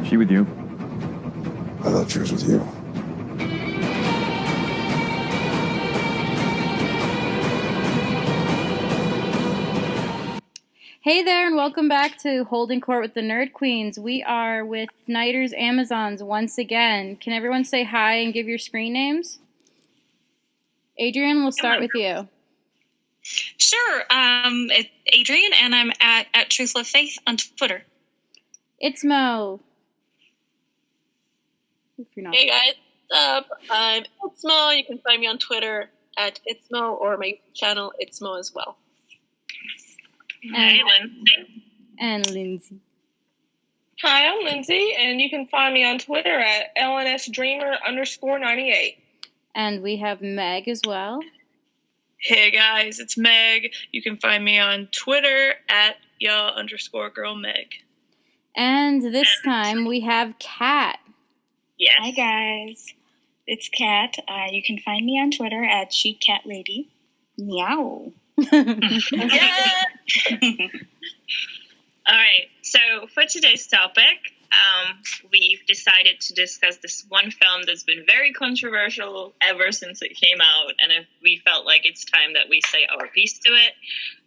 she with you? I thought she was with you. Hey there, and welcome back to Holding Court with the Nerd Queens. We are with Snyder's Amazons once again. Can everyone say hi and give your screen names? Adrian, we'll start with you. Sure. It's Adrian, and I'm at Truth Love Faith on Twitter. It's Mo. If you're not. Hey guys, I'm Itzmo. You can find me on Twitter at Itzmo or my YouTube channel Itzmo as well. Hey, Lindsay. And Lindsay. Hi, I'm Lindsay, and you can find me on Twitter at LNSDreamer_98. And we have Meg as well. Hey guys, it's Meg. You can find me on Twitter at _girlmeg. And this time we have Kat. Yes. Hi guys, it's Kat. You can find me on Twitter at CheatCatLady. Meow. Yeah. All right. So for today's topic, we've decided to discuss this one film that's been very controversial ever since it came out, and if we felt like it's time that we say our piece to it,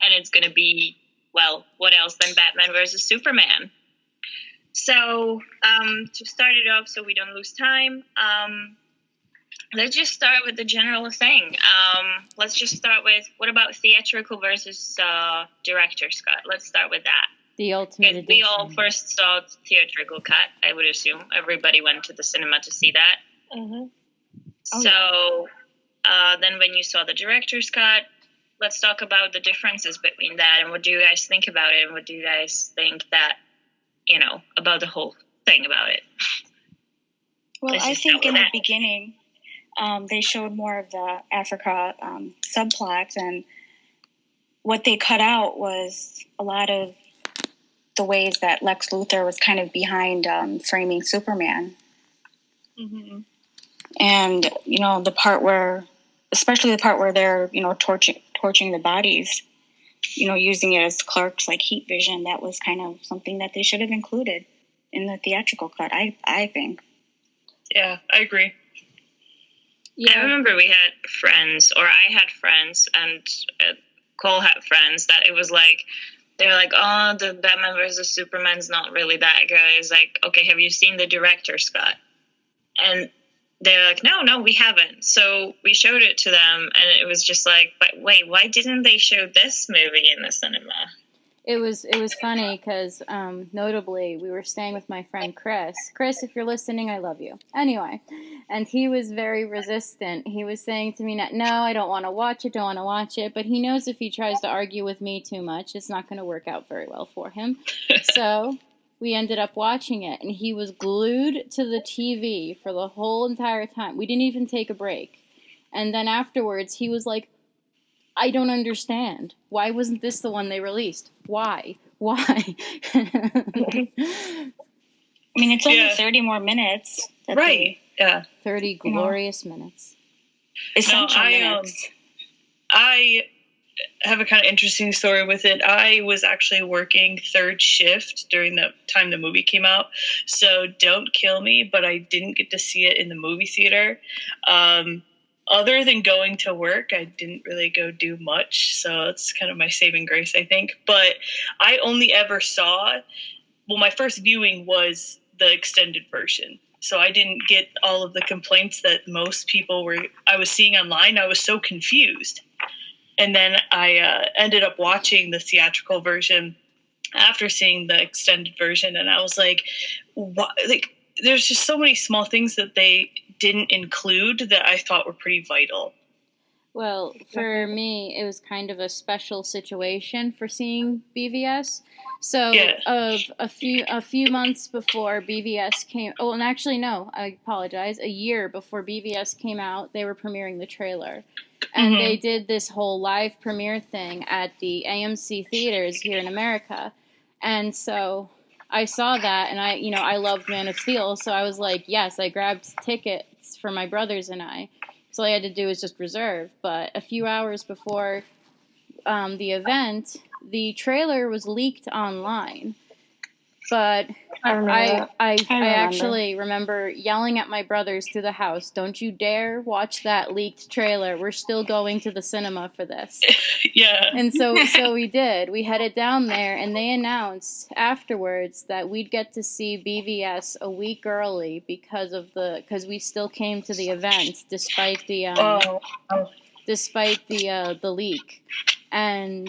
and it's going to be, well, what else than Batman versus Superman? So to start it off, so we don't lose time, let's just start with the general thing. Let's just start with, what about theatrical versus director's cut? Let's start with that. The ultimate edition. We all first saw theatrical cut, I would assume. Everybody went to the cinema to see that. Mm-hmm. So then when you saw the director's cut, let's talk about the differences between that, and what do you guys think about it, and what do you guys think that, about the whole thing about it? Well, I think in the beginning, they showed more of the Africa subplots, and what they cut out was a lot of the ways that Lex Luthor was kind of behind framing Superman. Mm-hmm. And, the part where, especially the part where they're, torching the bodies, using it as Clark's heat vision, that was kind of something that they should have included in the theatrical cut, I think. Yeah, I agree. Yeah. I remember we had friends, or I had friends, and Cole had friends, that it was like, they were like, oh, the Batman versus Superman's not really that good. It's like, okay, have you seen the director's cut? And they're like, no, we haven't. So we showed it to them, and it was just like, but wait, why didn't they show this movie in the cinema? It was funny because, notably, we were staying with my friend Chris. Chris, if you're listening, I love you. Anyway, and he was very resistant. He was saying to me, no, I don't want to watch it, but he knows if he tries to argue with me too much, it's not going to work out very well for him. So we ended up watching it, and he was glued to the TV for the whole entire time. We didn't even take a break. And then afterwards, he was like, I don't understand. Why wasn't this the one they released? Why? I mean, it's only 30 more minutes. Right. Yeah. 30 glorious minutes. Essential minutes. I have a kind of interesting story with it. I was actually working third shift during the time the movie came out, so don't kill me, but I didn't get to see it in the movie theater. Other than going to work, I didn't really go do much, so it's kind of my saving grace, I think. But I only ever saw, my first viewing was the extended version, so I didn't get all of the complaints that most people I was seeing online. I was so confused. And then I ended up watching the theatrical version after seeing the extended version, and I was like, what? There's just so many small things that they didn't include that I thought were pretty vital. Well, for me, it was kind of a special situation for seeing BVS. So, a few months before BVS came, and actually no, I apologize. A year before BVS came out, they were premiering the trailer, and they did this whole live premiere thing at the AMC theaters here in America, and so I saw that, and I loved Man of Steel, so I was like, yes, I grabbed tickets for my brothers and I. So all I had to do was just reserve. But a few hours before the event, the trailer was leaked online. But I actually remember yelling at my brothers through the house, "Don't you dare watch that leaked trailer. We're still going to the cinema for this." Yeah. And so we did. We headed down there, and they announced afterwards that we'd get to see BVS a week early because we still came to the event despite the leak. And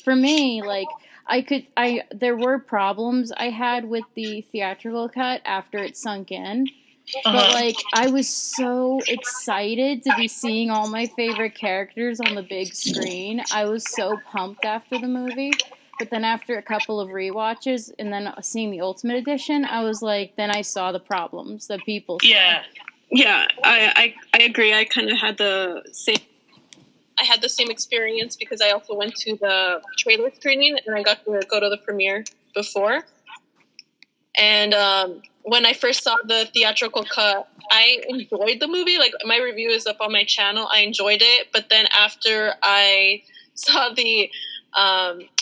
for me, like, there were problems I had with the theatrical cut after it sunk in. But, like, I was so excited to be seeing all my favorite characters on the big screen. I was so pumped after the movie. But then after a couple of rewatches and then seeing the Ultimate Edition, I was like, then I saw the problems that people saw. Yeah, I agree. I kind of had the same... I had the same experience because I also went to the trailer screening and I got to go to the premiere before. And when I first saw the theatrical cut, I enjoyed the movie. Like, my review is up on my channel. I enjoyed it. But then after I saw the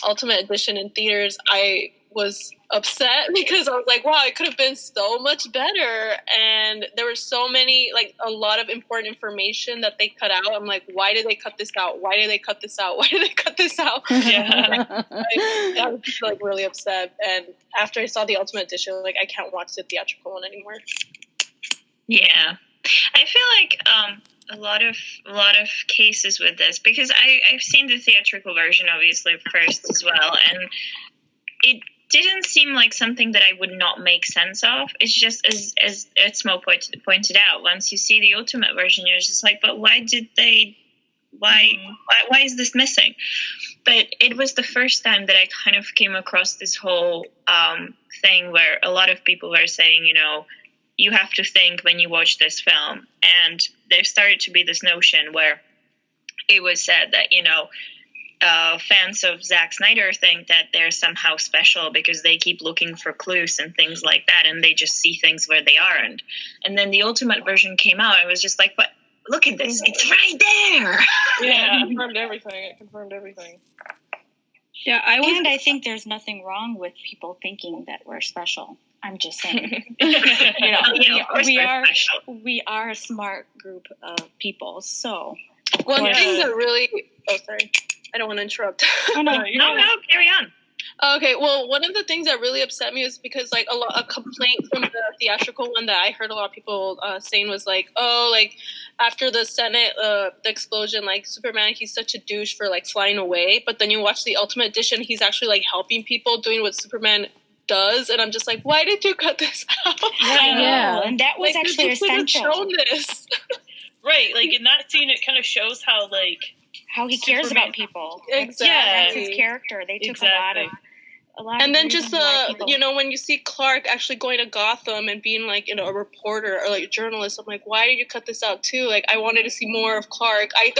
Ultimate Edition in theaters, I was upset because I was like, wow, it could have been so much better. And there were so many, like, a lot of important information that they cut out. I'm like, why did they cut this out? Why did they cut this out? Why did they cut this out? Yeah. I was just, like, really upset. And after I saw the Ultimate Edition, like, I can't watch the theatrical one anymore. Yeah. I feel like a lot of cases with this, because I've seen the theatrical version obviously first as well, and it didn't seem like something that I would not make sense of. It's just, as Smo pointed out, once you see the Ultimate version, you're just like, but why is this missing? But it was the first time that I kind of came across this whole thing where a lot of people were saying, you know, you have to think when you watch this film. And there started to be this notion where it was said that, you know, fans of Zack Snyder think that they're somehow special because they keep looking for clues and things like that, and they just see things where they aren't. And then the Ultimate version came out, I was just like, but look at this, it's right there. Yeah, it confirmed everything. Yeah, I think there's nothing wrong with people thinking that we're special. I'm just saying. You know, we are a smart group of people, so. One thing that really... Oh, sorry. I don't want to interrupt. No, carry on. Okay, well, one of the things that really upset me was because, like, a complaint from the theatrical one that I heard a lot of people saying was, like, oh, like, after the Senate, the explosion, like, Superman, he's such a douche for, like, flying away. But then you watch the Ultimate Edition, he's actually, like, helping people, doing what Superman does. And I'm just like, why did you cut this out? Yeah, and that was, like, actually essential. Shown this. Right, like, in that scene, it kind of shows how, like, how he cares about people. Exactly. That's his character. They took a lot and of then just you know, when you see Clark actually going to Gotham and being, like, you know, a reporter or, like, a journalist, I'm like, why did you cut this out too? Like, I wanted to see more of Clark. I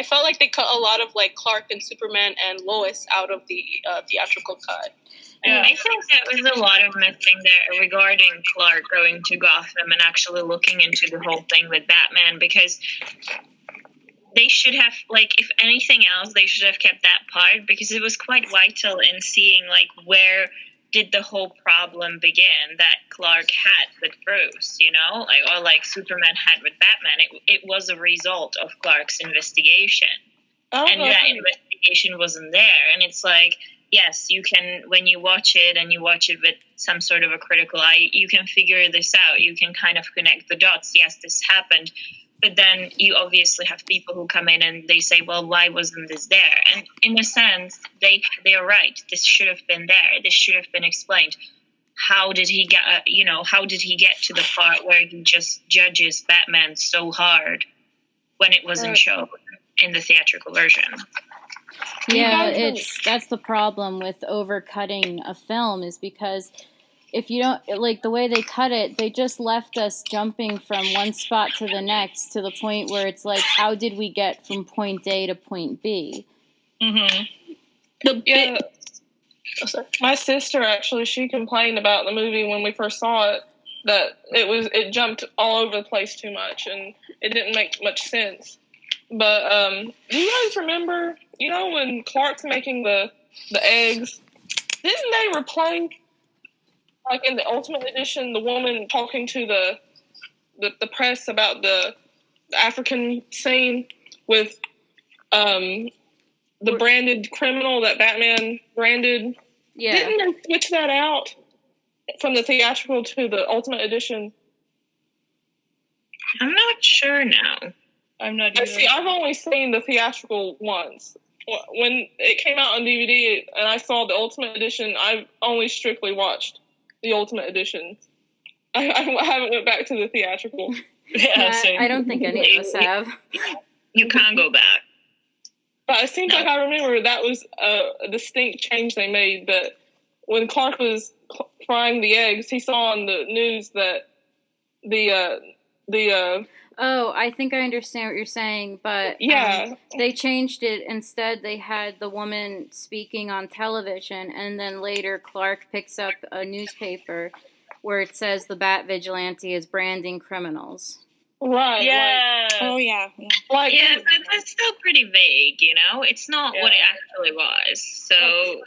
felt like they cut a lot of, like, Clark and Superman and Lois out of the theatrical cut. Yeah, I think there was a lot of missing there regarding Clark going to Gotham and actually looking into the whole thing with Batman, because they should have, like, if anything else, they should have kept that part, because it was quite vital in seeing, like, where did the whole problem begin that Clark had with Bruce, you know, like, or like Superman had with Batman. It was a result of Clark's investigation, and that investigation wasn't there. And it's like, yes, you can, when you watch it and you watch it with some sort of a critical eye, you can figure this out. You can kind of connect the dots. Yes, this happened. But then you obviously have people who come in and they say, well, why wasn't this there? And in a sense, they are right. This should have been there. This should have been explained. How did he get, how did he get to the part where he just judges Batman so hard when it wasn't shown in the theatrical version? Yeah, that's the problem with overcutting a film, is because if you don't, like, the way they cut it, they just left us jumping from one spot to the next to the point where it's like, how did we get from point A to point B? Mm-hmm. My sister, actually, she complained about the movie when we first saw it, that it jumped all over the place too much, and it didn't make much sense. But do you guys remember, you know, when Clark's making the eggs, didn't they replay like in the Ultimate Edition, the woman talking to the press about the African scene with the branded criminal that Batman branded. Yeah. Didn't they switch that out from the theatrical to the Ultimate Edition? I'm not sure now. I'm not either. See, I've only seen the theatrical once. When it came out on DVD and I saw the Ultimate Edition, I've only strictly watched the Ultimate Edition. I haven't went back to the theatrical. I don't think any of us have. You can't go back. But it seems like I remember that was a distinct change they made, that when Clark was frying the eggs, he saw on the news that Oh, I think I understand what you're saying, but they changed it. Instead, they had the woman speaking on television, and then later Clark picks up a newspaper where it says the Bat Vigilante is branding criminals. Right. Yeah. Like, but that's still pretty vague, you know? It's not what it actually was. So...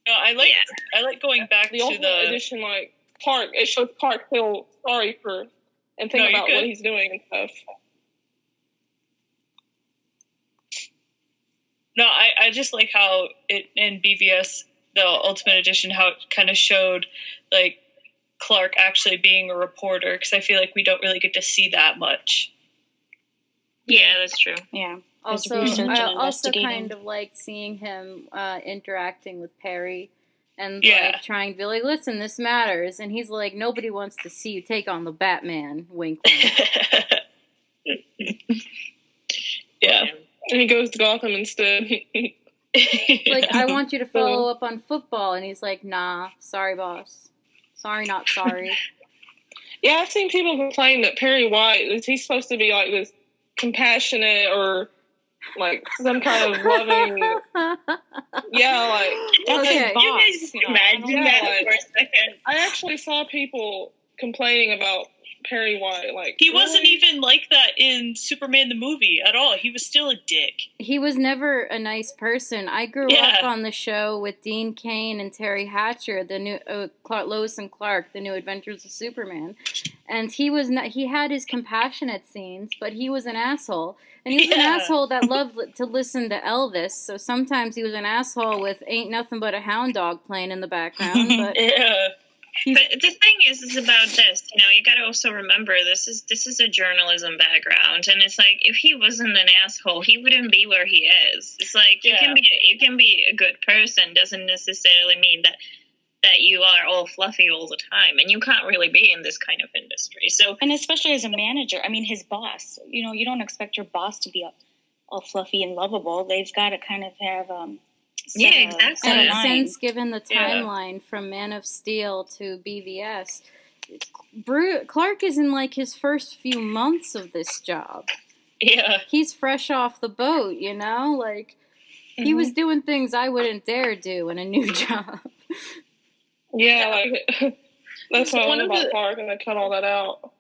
No, I like going back the to Ultimate Edition, like, Clark, it shows Clark feel sorry for... and think about what he's doing and stuff. No, I just like how it in BVS, the Ultimate Edition, how it kind of showed like Clark actually being a reporter, because I feel like we don't really get to see that much. Yeah, that's true. Yeah. Also, I also kind of liked seeing him interacting with Perry and like trying to be like, listen, this matters. And he's like, nobody wants to see you take on the Batman. Wink, wink. Yeah. And he goes to Gotham instead. Like, I want you to follow up on football. And he's like, nah, sorry, boss. Sorry, not sorry. Yeah, I've seen people complain that Perry White, is he supposed to be like this compassionate or like some kind of loving, like that's his boss. Imagine that for a second. I actually saw people complaining about Perry White. Like, he wasn't even like that in Superman the movie at all. He was still a dick. He was never a nice person. I grew up on the show with Dean Cain and Terry Hatcher, the new Lois and Clark, the New Adventures of Superman, and he was not. He had his compassionate scenes, but he was an asshole. And he was an asshole that loved to listen to Elvis, so sometimes he was an asshole with Ain't Nothing But a Hound Dog playing in the background. But But the thing is about this, you know, you got to also remember this is a journalism background, and it's like if he wasn't an asshole, he wouldn't be where he is. It's like you can be a good person, doesn't necessarily mean that you are all fluffy all the time, and you can't really be in this kind of industry. So, and especially as a manager, I mean, his boss. You know, you don't expect your boss to be all fluffy and lovable. They've got to kind of have exactly. And since given the timeline from Man of Steel to BVS, Clark is in like his first few months of this job. Yeah, he's fresh off the boat. You know, like he was doing things I wouldn't dare do in a new job. Yeah, like that's what I love about Clark, and I cut all that out.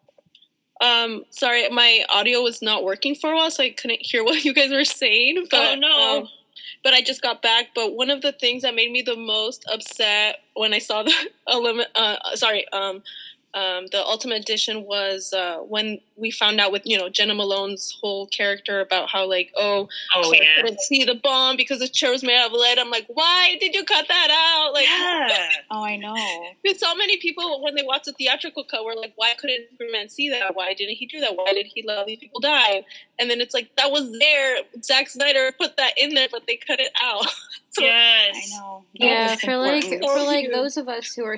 Sorry, my audio was not working for a while, so I couldn't hear what you guys were saying. But, but I just got back. But one of the things that made me the most upset when I saw the the Ultimate Edition was when we found out with, you know, Jenna Malone's whole character about how, like, I couldn't see the bomb because the chair was made out of lead. I'm like, why did you cut that out? Like, oh, I know. Because so many people, when they watched the theatrical cut, were like, why couldn't Superman see that? Why didn't he do that? Why did he let these people die? And then it's like, that was there. Zack Snyder put that in there, but they cut it out. So, yes. I know. Yeah, for like those of us who are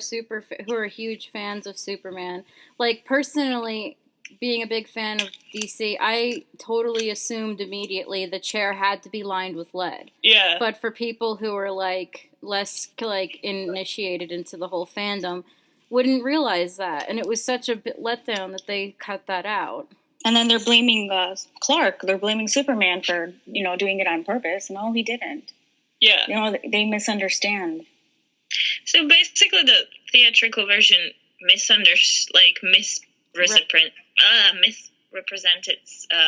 huge fans of Superman, like personally being a big fan of DC, I totally assumed immediately the chair had to be lined with lead. Yeah. But for people who are like less like initiated into the whole fandom, wouldn't realize that, and it was such a letdown that they cut that out. And then they're blaming Clark. They're blaming Superman for, you know, doing it on purpose. No, he didn't. Yeah. You know, they misunderstand. So basically the theatrical version misrepresented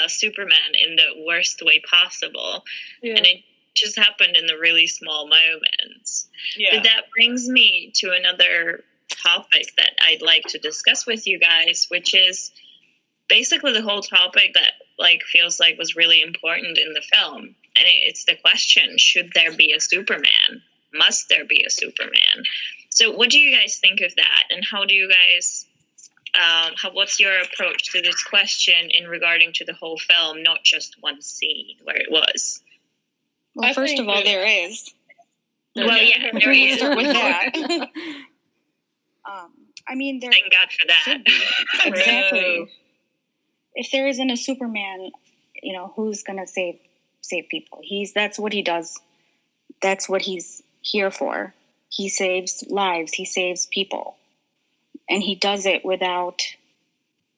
Superman in the worst way possible. Yeah. And just happened in the really small moments. Yeah. But that brings me to another topic that I'd like to discuss with you guys, which is basically the whole topic that like feels like was really important in the film. And it's the question, should there be a Superman? Must there be a Superman? So what do you guys think of that? And how do you guys, what's your approach to this question in regarding to the whole film, not just one scene where it was? Well, first of all, there is. Well, yeah, there is. Start with that. I mean, there. Thank God for that. Exactly. If there isn't a Superman, you know, who's gonna save people? That's what he does. That's what he's here for. He saves lives. He saves people, and he does it without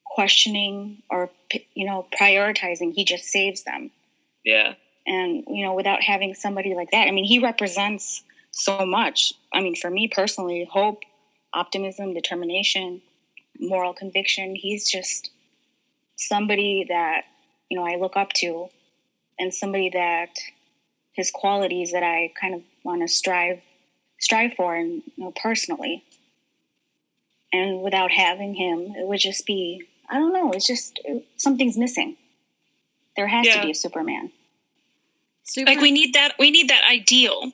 questioning or, you know, prioritizing. He just saves them. Yeah. And, you know, without having somebody like that, I mean, he represents so much. I mean, for me personally, hope, optimism, determination, moral conviction. He's just somebody that, you know, I look up to, and somebody that his qualities that I kind of want to strive for, and, you know, personally. And without having him, it would just be, I don't know, it's just something's missing. There has to be a Superman. Like we need that ideal.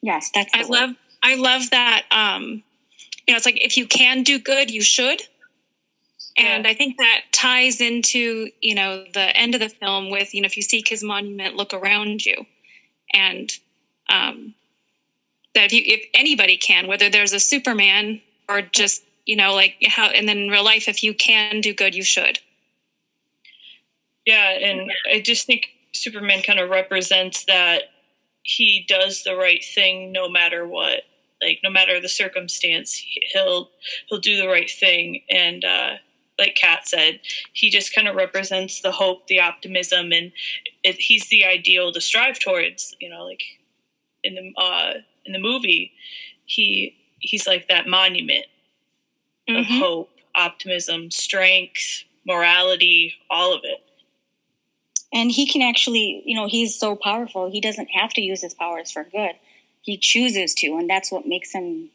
Yes, that's the word. I love that. You know, it's like if you can do good, you should. And I think that ties into, you know, the end of the film with, you know, if you seek his monument, look around you. And that if anybody can, whether there's a Superman or just, you know, like how, and then in real life, if you can do good, you should. Yeah, and I just think Superman kind of represents that he does the right thing no matter what. Like, no matter the circumstance, he'll do the right thing. And like Kat said, he just kind of represents the hope, the optimism, and he's the ideal to strive towards. You know, like in the movie, he's like that monument of hope, optimism, strength, morality, all of it. And he can actually, you know, he's so powerful, he doesn't have to use his powers for good. He chooses to, and that's what makes him,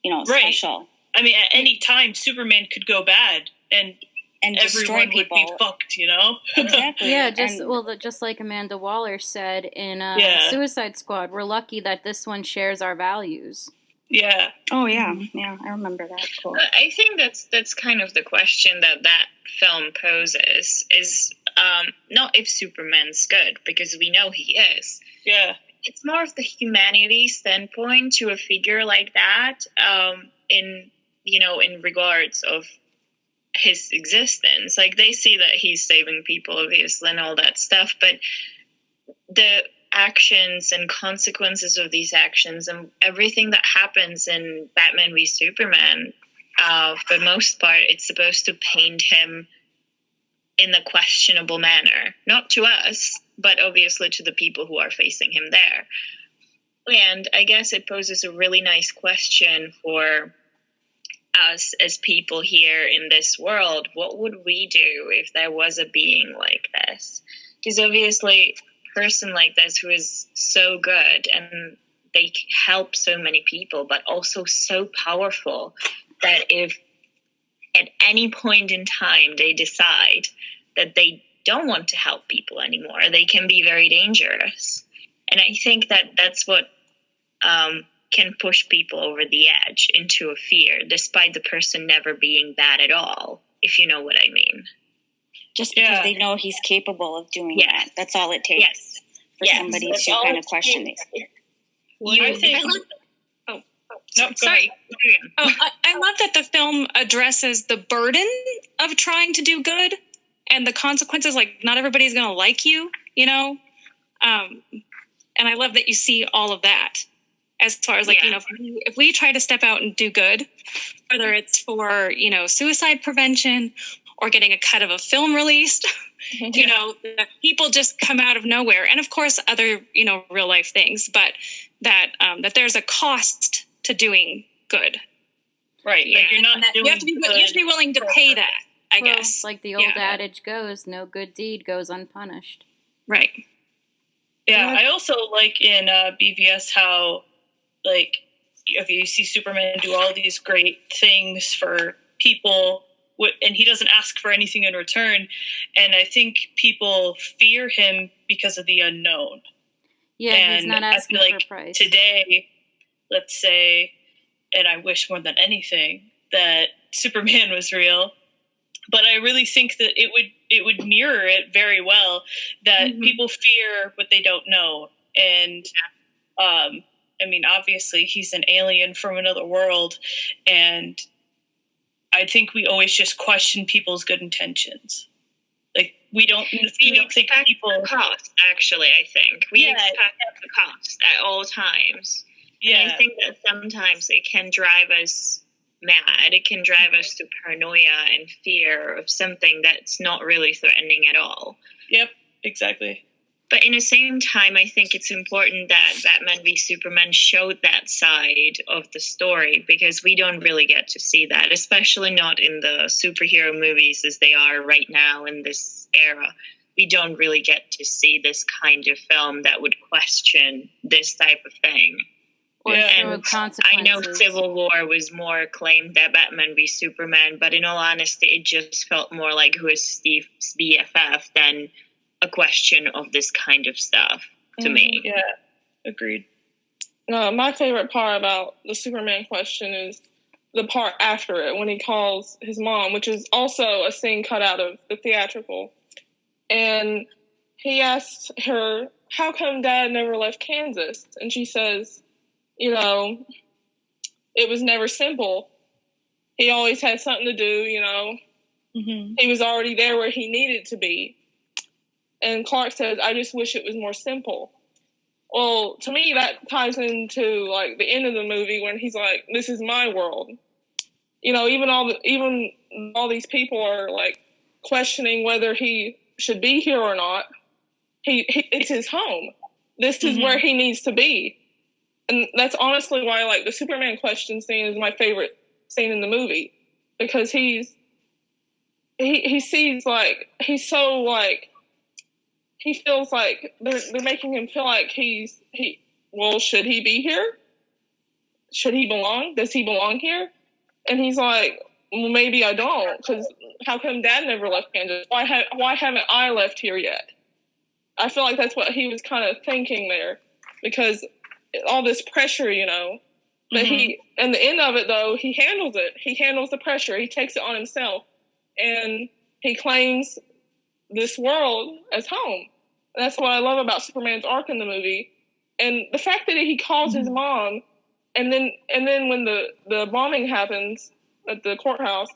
you know, special. I mean, at any time, Superman could go bad, and everyone would be fucked, you know? Exactly. Yeah, just like Amanda Waller said in Suicide Squad, we're lucky that this one shares our values. Yeah. Oh, yeah. Yeah, I remember that. Cool. I think that's kind of the question that film poses, is not if Superman's good, because we know he is. Yeah. It's more of the humanity standpoint to a figure like that, in regards of his existence. Like, they see that he's saving people, obviously, and all that stuff, but the actions and consequences of these actions and everything that happens in Batman v Superman, for the most part, it's supposed to paint him in a questionable manner. Not to us, but obviously to the people who are facing him there. And I guess it poses a really nice question for us as people here in this world. What would we do if there was a being like this? Because obviously a person like this who is so good and they help so many people, but also so powerful that if at any point in time they decide that they don't want to help people anymore, they can be very dangerous. And I think that's what can push people over the edge into a fear, despite the person never being bad at all, if you know what I mean. Just because they know he's capable of doing that. That's all it takes for somebody to kind of question it. I love that the film addresses the burden of trying to do good and the consequences. Like, not everybody's going to like you, you know? And I love that you see all of that. As far as, like, you know, if we try to step out and do good, whether it's for, you know, suicide prevention or getting a cut of a film released, you know, people just come out of nowhere. And of course, other, you know, real life things, but that there's a cost to doing good. Right. Like, you're not doing you have to be willing to pay that, I guess. Like the old adage goes, no good deed goes unpunished. Right. Yeah, I also like in BVS how, like, okay, you see Superman do all these great things for people, and he doesn't ask for anything in return. And I think people fear him because of the unknown. Yeah, and he's not asking for a price. Today, let's say, and I wish more than anything that Superman was real, but I really think that it would mirror it very well, that people fear what they don't know. And I mean, obviously he's an alien from another world, and I think we always just question people's good intentions. Like, we don't think people the cost, actually, I think. We expect the cost at all times. Yeah. And I think that sometimes it can drive us mad. It can drive us to paranoia and fear of something that's not really threatening at all. Yep, exactly. But in the same time, I think it's important that Batman v Superman showed that side of the story, because we don't really get to see that, especially not in the superhero movies as they are right now in this era. We don't really get to see this kind of film that would question this type of thing. And I know Civil War was more acclaimed than Batman v Superman, but in all honesty, it just felt more like who is Steve's BFF than a question of this kind of stuff to me. Yeah, agreed. My favorite part about the Superman question is the part after it, when he calls his mom, which is also a scene cut out of the theatrical. And he asked her, how come Dad never left Kansas? And she says, you know, it was never simple. He always had something to do, you know. He was already there where he needed to be. And Clark says, I just wish it was more simple. Well, to me, that ties into, like, the end of the movie when he's like, this is my world. You know, even all these people are, like, questioning whether he should be here or not. It's his home. This is where he needs to be. And that's honestly why, like, the Superman question scene is my favorite scene in the movie. Because he sees, like, he's so, like, he feels like they're making him feel like well, should he be here? Should he belong? Does he belong here? And he's like, well, maybe I don't, because how come Dad never left Kansas? Why haven't I left here yet? I feel like that's what he was kind of thinking there, because all this pressure, you know. But in the end of it, though, he handles it. He handles the pressure. He takes it on himself, and he claims this world as home. That's what I love about Superman's arc in the movie. And the fact that he calls his mom, and then when the bombing happens at the courthouse,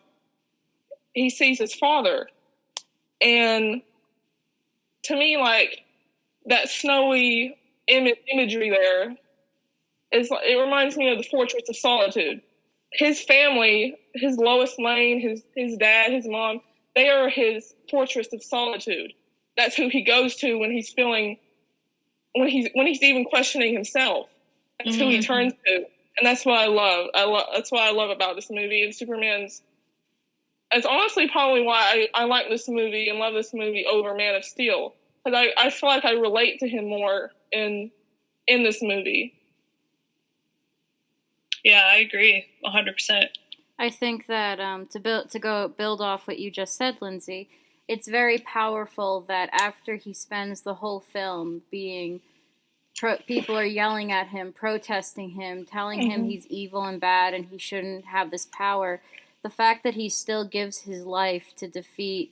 he sees his father. And to me, like, that snowy imagery there, it reminds me of the Fortress of Solitude. His family, his Lois Lane, his dad, his mom, they are his Fortress of Solitude. That's who he goes to when he's when he's even questioning himself. That's who he turns to, and that's what I love. That's what I love about this movie. And Superman's. It's honestly probably why I like this movie and love this movie over Man of Steel, because I feel like I relate to him more in this movie. Yeah, I agree 100%. I think that to build off what you just said, Lindsay, it's very powerful that after he spends the whole film being, people are yelling at him, protesting him, telling him he's evil and bad and he shouldn't have this power. The fact that he still gives his life to defeat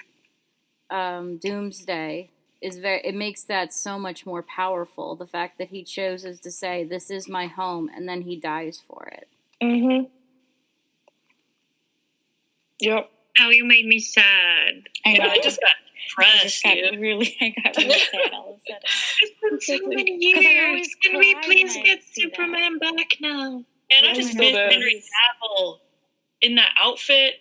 Doomsday it makes that so much more powerful. The fact that he chooses to say, "This is my home," and then he dies for it. Yep. Oh, you made me sad. I know. I just got depressed. I got really sad all of a sudden. It's been so many years. Can we please get Superman back now? And I just miss Henry Cavill in that outfit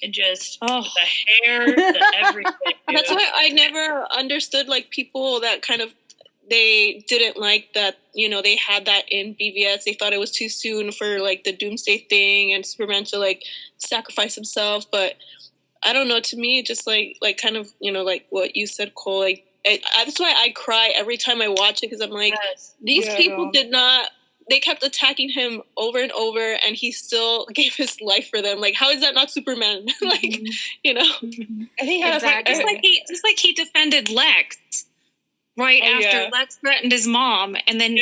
and just the hair, the everything. That's why I never understood, like, people that kind of, they didn't like that, you know, they had that in BVS. They thought it was too soon for, like, the Doomsday thing and Superman to, like, sacrifice himself. But I don't know, to me, just like kind of, you know, like what you said, Cole, like, That's why I cry every time I watch it, because I'm like, these people did not. They kept attacking him over and over, and he still gave his life for them. Like, how is that not Superman? Like, you know. I think exactly. just like he defended Lex right after Lex threatened his mom, and then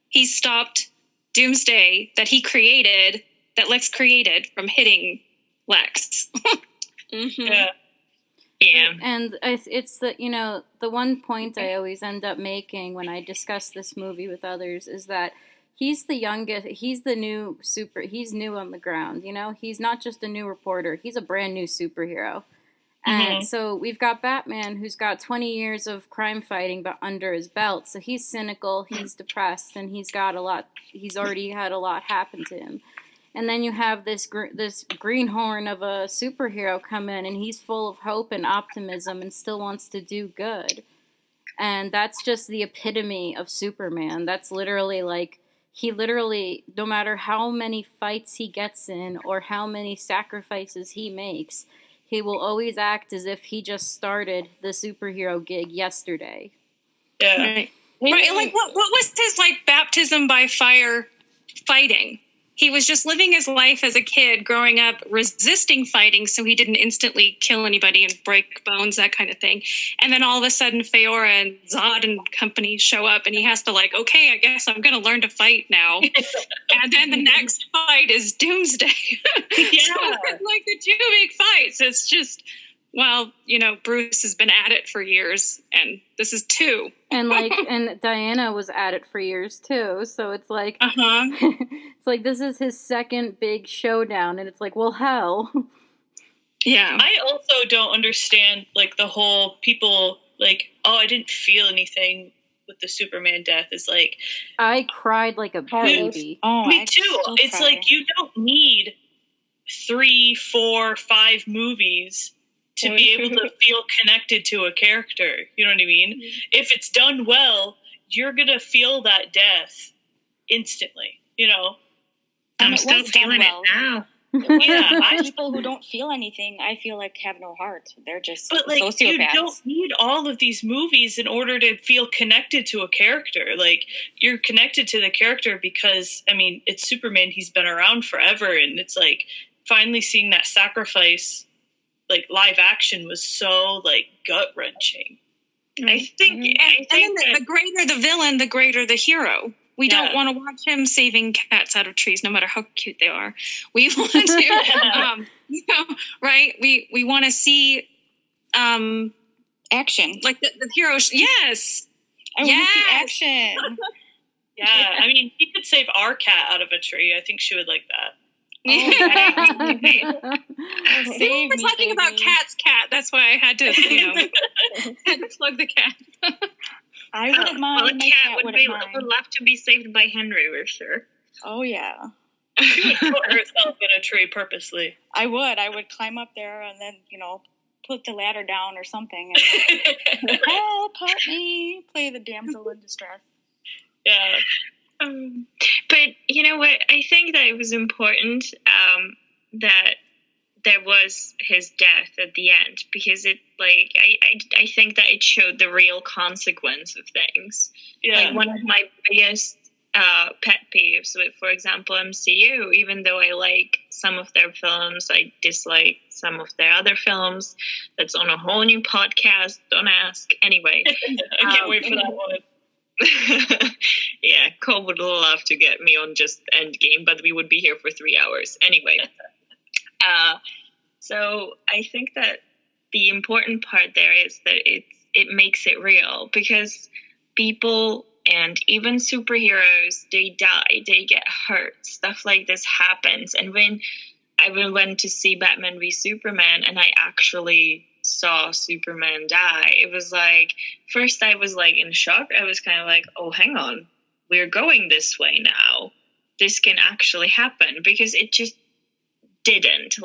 he stopped Doomsday that Lex created from hitting Lex. Yeah. And it's the the one point I always end up making when I discuss this movie with others is that he's the youngest, he's the new he's new on the ground, he's not just a new reporter, he's a brand new superhero. And so we've got Batman, who's got 20 years of crime fighting but under his belt. So he's cynical, he's depressed, and he's already had a lot happen to him. And then you have this greenhorn of a superhero come in, and he's full of hope and optimism and still wants to do good. And that's just the epitome of Superman. That's literally no matter how many fights he gets in or how many sacrifices he makes, he will always act as if he just started the superhero gig yesterday. Yeah. Right. Like, what was his, baptism by fire fighting? He was just living his life as a kid, growing up, resisting fighting so he didn't instantly kill anybody and break bones, that kind of thing. And then all of a sudden, Feora and Zod and company show up, and he has to okay, I guess I'm going to learn to fight now. And then the next fight is Doomsday. So the two big fights. It's just, Bruce has been at it for years, and this is two. And and Diana was at it for years too. So it's it's this is his second big showdown, and it's well, hell. Yeah. I also don't understand the whole people I didn't feel anything with the Superman death. Is I cried like a baby. Oh, me too. It's you don't need 3, 4, 5 movies to be able to feel connected to a character. You know what I mean? Mm-hmm. If it's done well, you're going to feel that death instantly, I'm still feeling it now. People who don't feel anything, I feel have no heart. They're just sociopaths. You don't need all of these movies in order to feel connected to a character. You're connected to the character because, it's Superman. He's been around forever, and it's finally seeing that sacrifice live action was so gut-wrenching. I think the greater the villain, the greater the hero. We don't want to watch him saving cats out of trees, no matter how cute they are. We want to, right? We want to see action, the heroes. Yes, I want to see action. Yeah, he could save our cat out of a tree. I think she would like that. We're talking about Cat's cat. That's why I had to, had to plug the cat. I wouldn't mind. Well, a cat would love to be saved by Henry, we're sure. Oh, yeah. She would put herself in a tree purposely. I would climb up there and then, put the ladder down or something. And, help me. Play the damsel in distress. Yeah. But you know what? I think that it was important that there was his death at the end, because it I think that it showed the real consequence of things. Yeah. One of my biggest pet peeves with, for example, MCU, even though I like some of their films, I dislike some of their other films. That's on a whole new podcast. Don't ask. Anyway. I can't wait for that one. Yeah, Cole would love to get me on just Endgame, but we would be here for 3 hours. Anyway. So I think that the important part there is that it makes it real, because people and even superheroes, they die, they get hurt, stuff like this happens. And when I went to see Batman v Superman and I actually saw Superman die, it was first I was in shock. I was kind of oh, hang on, we're going this way now. This can actually happen, because it just didn't.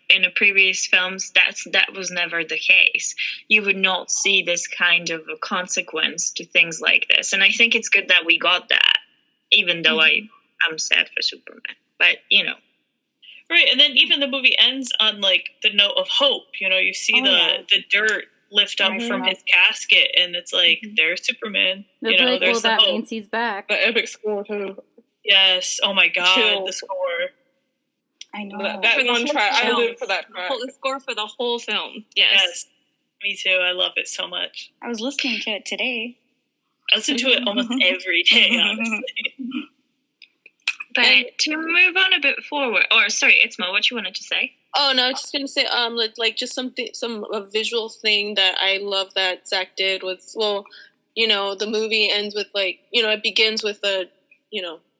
In the previous films, that was never the case. You would not see this kind of a consequence to things like this. And I think it's good that we got that, even though I'm sad for Superman. But, Right, and then even the movie ends on, the note of hope. You see the dirt, lift up from his casket, and it's like, there's Superman. It's like, there's that means he's back. The epic score too. Yes. Oh my God, the score. I know. That one track, I live for that track. The score for the whole film. Yes. Me too. I love it so much. I was listening to it today. I listen to it almost every day, honestly. But to move on a bit forward, or sorry, Itzma, what you wanted to say? Oh no, I was just gonna say, like just a visual thing that I love that Zach did was, the movie ends with it begins with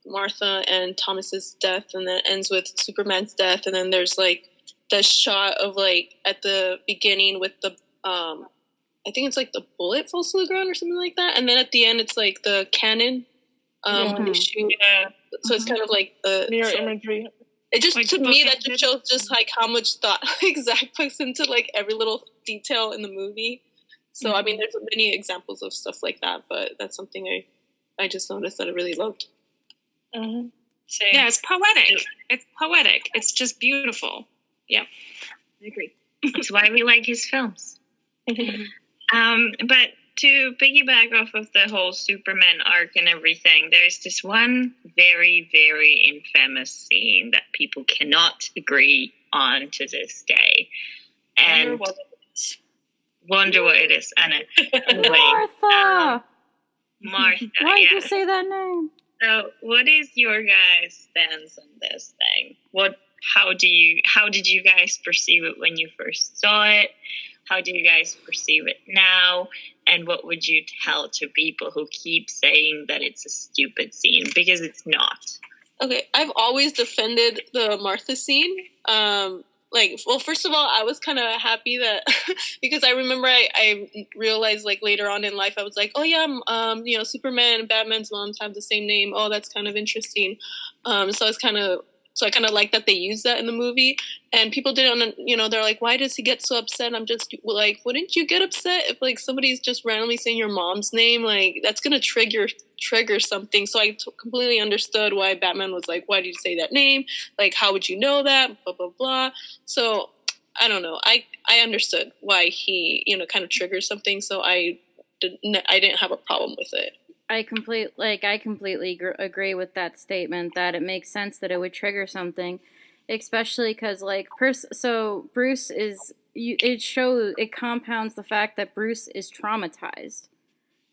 Martha and Thomas's death, and then it ends with Superman's death, and then there's like the shot of at the beginning with the I think it's like the bullet falls to the ground or something like that, and then at the end it's like the cannon when they shoot. Yeah. So it's kind of like the mirror imagery. It just, to me, that just shows just how much thought Zach puts into every little detail in the movie. So I mean, there's many examples of stuff like that, but that's something I just noticed that I really loved. Mm-hmm. Yeah, it's poetic. It's poetic. It's just beautiful. Yeah, I agree. That's why we like his films. But to piggyback off of the whole Superman arc and everything, there's this one very, very infamous scene that people cannot agree on to this day. And wonder what it is. Anna. Anyway, Martha! Martha. Why did you say that name? So, what is your guys' stance on this thing? How did you guys perceive it when you first saw it? How do you guys perceive it now? And what would you tell to people who keep saying that it's a stupid scene? Because it's not. Okay, I've always defended the Martha scene. First of all, I was kind of happy that because I remember I realized later on in life I was like, oh yeah, Superman and Batman's moms have the same name. Oh, that's kind of interesting. So I kind of like that they used that in the movie, and people didn't, they're like, why does he get so upset? I'm just like, wouldn't you get upset if somebody's just randomly saying your mom's name? That's going to trigger something. So I completely understood why Batman was like, why did you say that name? How would you know that? Blah, blah, blah. So I don't know. I understood why he, kind of triggered something. So I didn't have a problem with it. I completely agree with that statement, that it makes sense that it would trigger something, especially because Bruce is, it compounds the fact that Bruce is traumatized,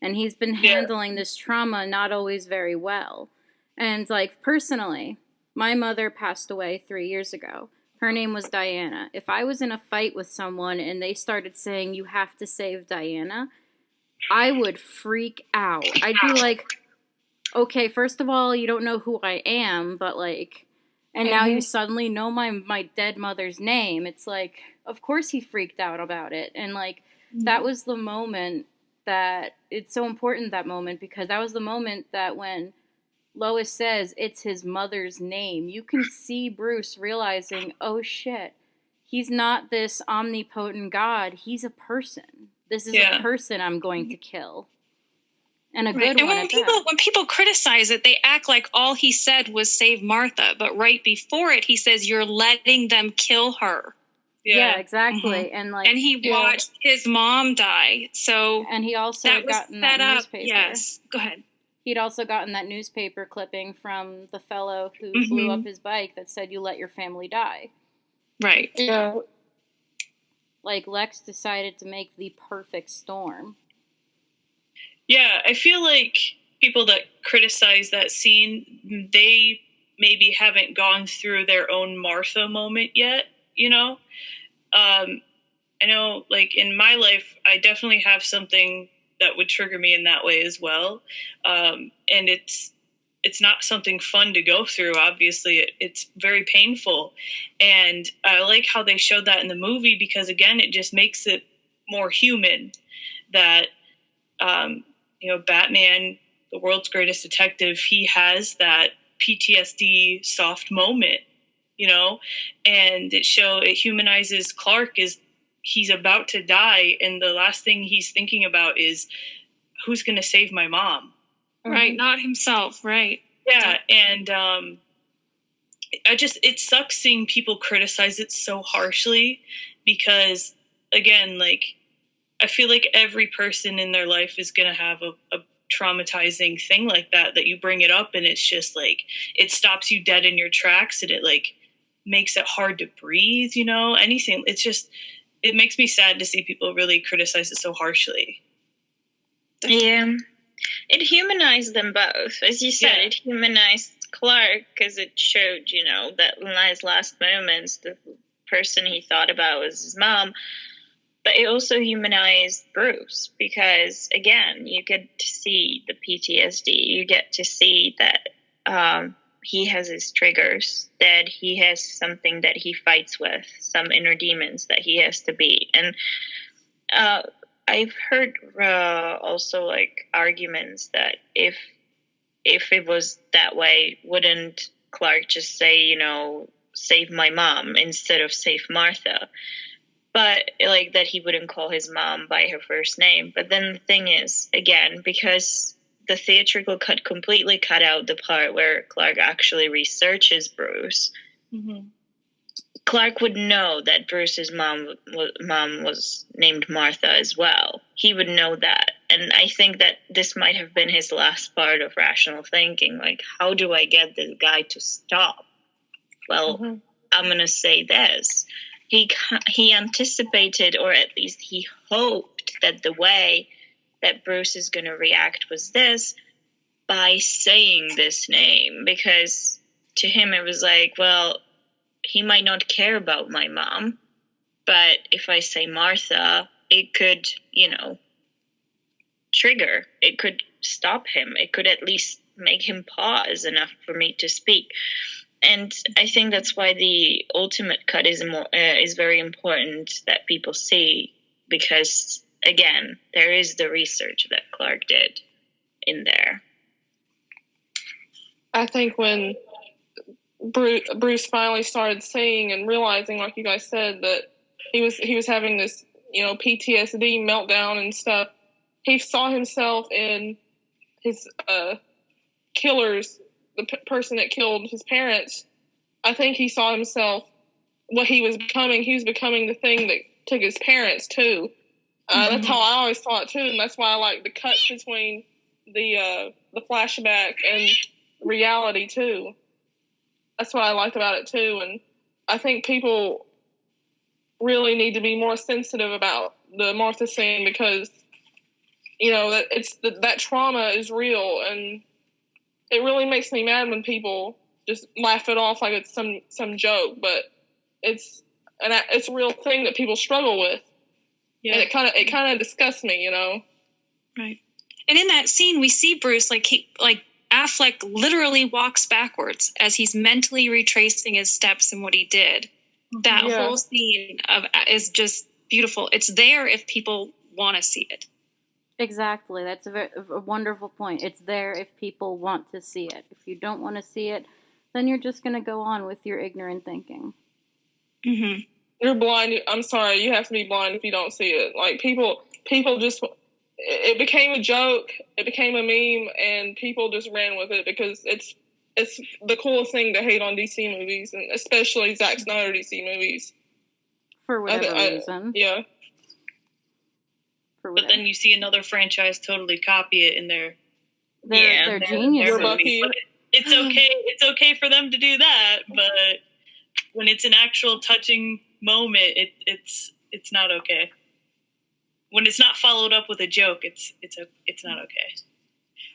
and he's been handling this trauma not always very well. And personally, my mother passed away 3 years ago. Her name was Diana. If I was in a fight with someone and they started saying, you have to save Diana, I would freak out. I'd be like, okay, first of all, you don't know who I am, but and now you suddenly know my dead mother's name. It's of course he freaked out about it. And that was the moment that, it's so important, that moment, because that was the moment that when Lois says it's his mother's name, you can see Bruce realizing, oh shit, he's not this omnipotent God, he's a person. This is a person I'm going to kill. And a good one. And when people criticize it, they act like all he said was save Martha. But right before it, he says, you're letting them kill her. Yeah, exactly. And and he watched his mom die. So and he also gotten that newspaper. Yes, go ahead. He'd also gotten that newspaper clipping from the fellow who blew up his bike that said, you let your family die. Right. Yeah. Lex decided to make the perfect storm. Yeah, I feel like people that criticize that scene, they maybe haven't gone through their own Martha moment yet, I know, in my life, I definitely have something that would trigger me in that way as well. And it's not something fun to go through. Obviously, it's very painful. And I like how they showed that in the movie because, again, it just makes it more human that, Batman, the world's greatest detective, he has that PTSD soft moment, and it humanizes Clark as he's about to die. And the last thing he's thinking about is who's going to save my mom. Right, not himself, right. Yeah, and it sucks seeing people criticize it so harshly because, again, I feel like every person in their life is going to have a traumatizing thing like that you bring it up, and it's just like, it stops you dead in your tracks, and it like makes it hard to breathe, you know, anything. It's just, it makes me sad to see people really criticize it so harshly. Yeah. It humanized them both. As you said, It humanized Clark because it showed, you know, that in his last moments, the person he thought about was his mom. But it also humanized Bruce because, again, you get to see the PTSD. You get to see that he has his triggers, that he has something that he fights with, some inner demons that he has to beat. And I've heard also like arguments that if it was that way, wouldn't Clark just say, you know, save my mom instead of save Martha? But like that he wouldn't call his mom by her first name. But then the thing is, again, because the theatrical cut completely cut out the part where Clark actually researches Bruce, Clark would know that Bruce's mom was named Martha as well. He would know that. And I think that this might have been his last part of rational thinking. Like, how do I get this guy to stop? Well, I'm going to say this. He anticipated, or at least he hoped, that the way that Bruce is going to react was this, by saying this name. Because to him it was like, well, he might not care about my mom, but if I say Martha, it could, you know, trigger. It could stop him. It could at least make him pause enough for me to speak. And I think that's why the ultimate cut is very important that people see, because, again, there is the research that Clark did in there. I think when Bruce finally started seeing and realizing, like you guys said, that he was having this, you know, PTSD meltdown and stuff, he saw himself in his killers, the person that killed his parents. I think he saw himself, what he was becoming. He was becoming the thing that took his parents too. That's how I always saw it too, and that's why I like the cuts between the flashback and reality too. That's what I liked about it too, and I think people really need to be more sensitive about the Martha scene, because, you know, that trauma is real, and it really makes me mad when people just laugh it off like it's some joke, but it's a real thing that people struggle with. Yeah. And it kind of disgusts me, you know. Right. And in that scene, we see Bruce like Affleck literally walks backwards as he's mentally retracing his steps and what he did. That whole scene is just beautiful. It's there if people want to see it. Exactly. That's a wonderful point. It's there if people want to see it. If you don't want to see it, then you're just going to go on with your ignorant thinking. Mm-hmm. You're blind. I'm sorry. You have to be blind if you don't see it. Like, people just, it became a joke. It became a meme, and people just ran with it because it's the coolest thing to hate on DC movies, and especially Zack Snyder DC movies. For whatever reason. Yeah. But then you see another franchise totally copy it in their geniuses. It's okay. It's okay for them to do that, but when it's an actual touching moment, it's not okay. When it's not followed up with a joke, it's not okay.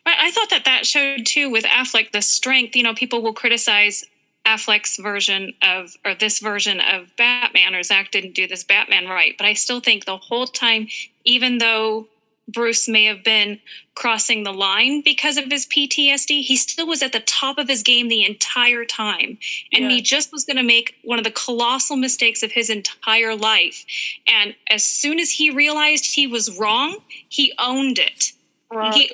I thought that showed too with Affleck the strength. You know, people will criticize Affleck's version of, or this version of Batman, or Zach didn't do this Batman right. But I still think the whole time, even though Bruce may have been crossing the line because of his PTSD, he still was at the top of his game the entire time. And he just was going to make one of the colossal mistakes of his entire life. And as soon as he realized he was wrong, he owned it. Right.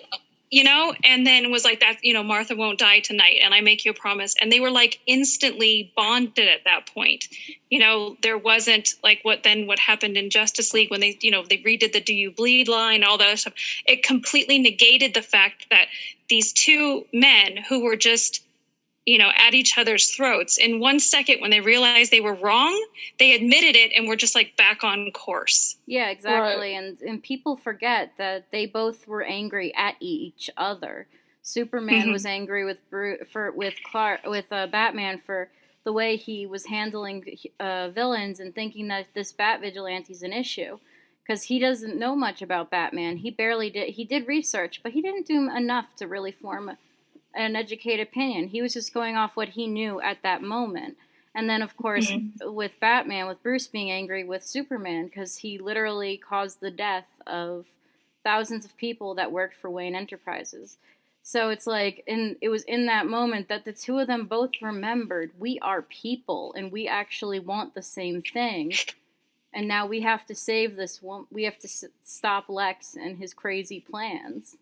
You know, and then was like that, you know, Martha won't die tonight, and I make you a promise. And they were like instantly bonded at that point. You know, there wasn't like what happened in Justice League when they, you know, they redid the "Do you bleed" line, all that other stuff. It completely negated the fact that these two men who were just at each other's throats. In 1 second, when they realized they were wrong, they admitted it and were just like back on course. Yeah, exactly. Right. And people forget that they both were angry at each other. Superman was angry with Batman for the way he was handling villains and thinking that this Bat Vigilante is an issue. Because he doesn't know much about Batman. He barely did. He did research, but he didn't do enough to really form an educated opinion. He was just going off what he knew at that moment. And then, of course, with Batman, with Bruce being angry with Superman, because he literally caused the death of thousands of people that worked for Wayne Enterprises. So it's like, it was in that moment that the two of them both remembered, we are people, and we actually want the same thing. And now we have to save this one. We have to stop Lex and his crazy plans.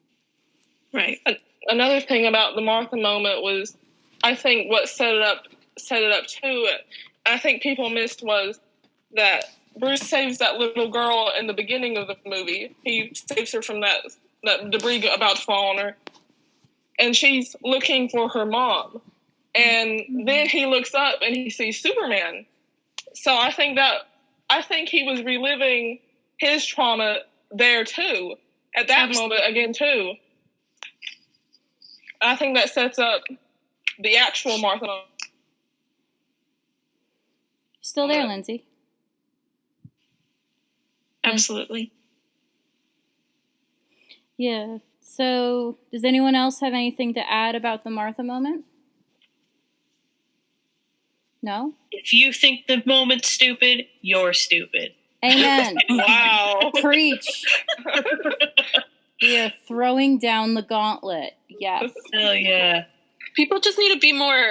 Right. Another thing about the Martha moment was, I think what set it up too. I think people missed was that Bruce saves that little girl in the beginning of the movie. He saves her from that debris about to fall on her, and she's looking for her mom. And then he looks up and he sees Superman. So I think he was reliving his trauma there too, at that moment again too. I think that sets up the actual Martha. Still there, Lindsay? Absolutely. Yeah. So, does anyone else have anything to add about the Martha moment? No? If you think the moment's stupid, you're stupid. Amen. Wow. Preach. We are throwing down the gauntlet. Yes. Hell yeah. People just need to be more,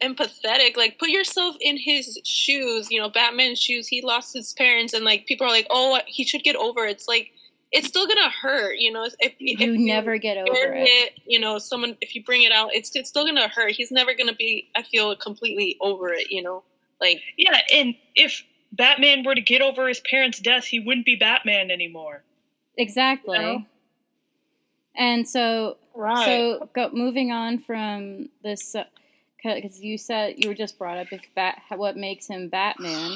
empathetic. Like, put yourself in his shoes, Batman's shoes. He lost his parents, and, people are like, oh, he should get over it. It's like, it's still gonna hurt, If you never get over it. If you bring it out, it's still gonna hurt. He's never gonna be, I feel, completely over it, Yeah, and if Batman were to get over his parents' death, he wouldn't be Batman anymore. Exactly. And so, moving on from this, because you said you were just brought up what makes him Batman.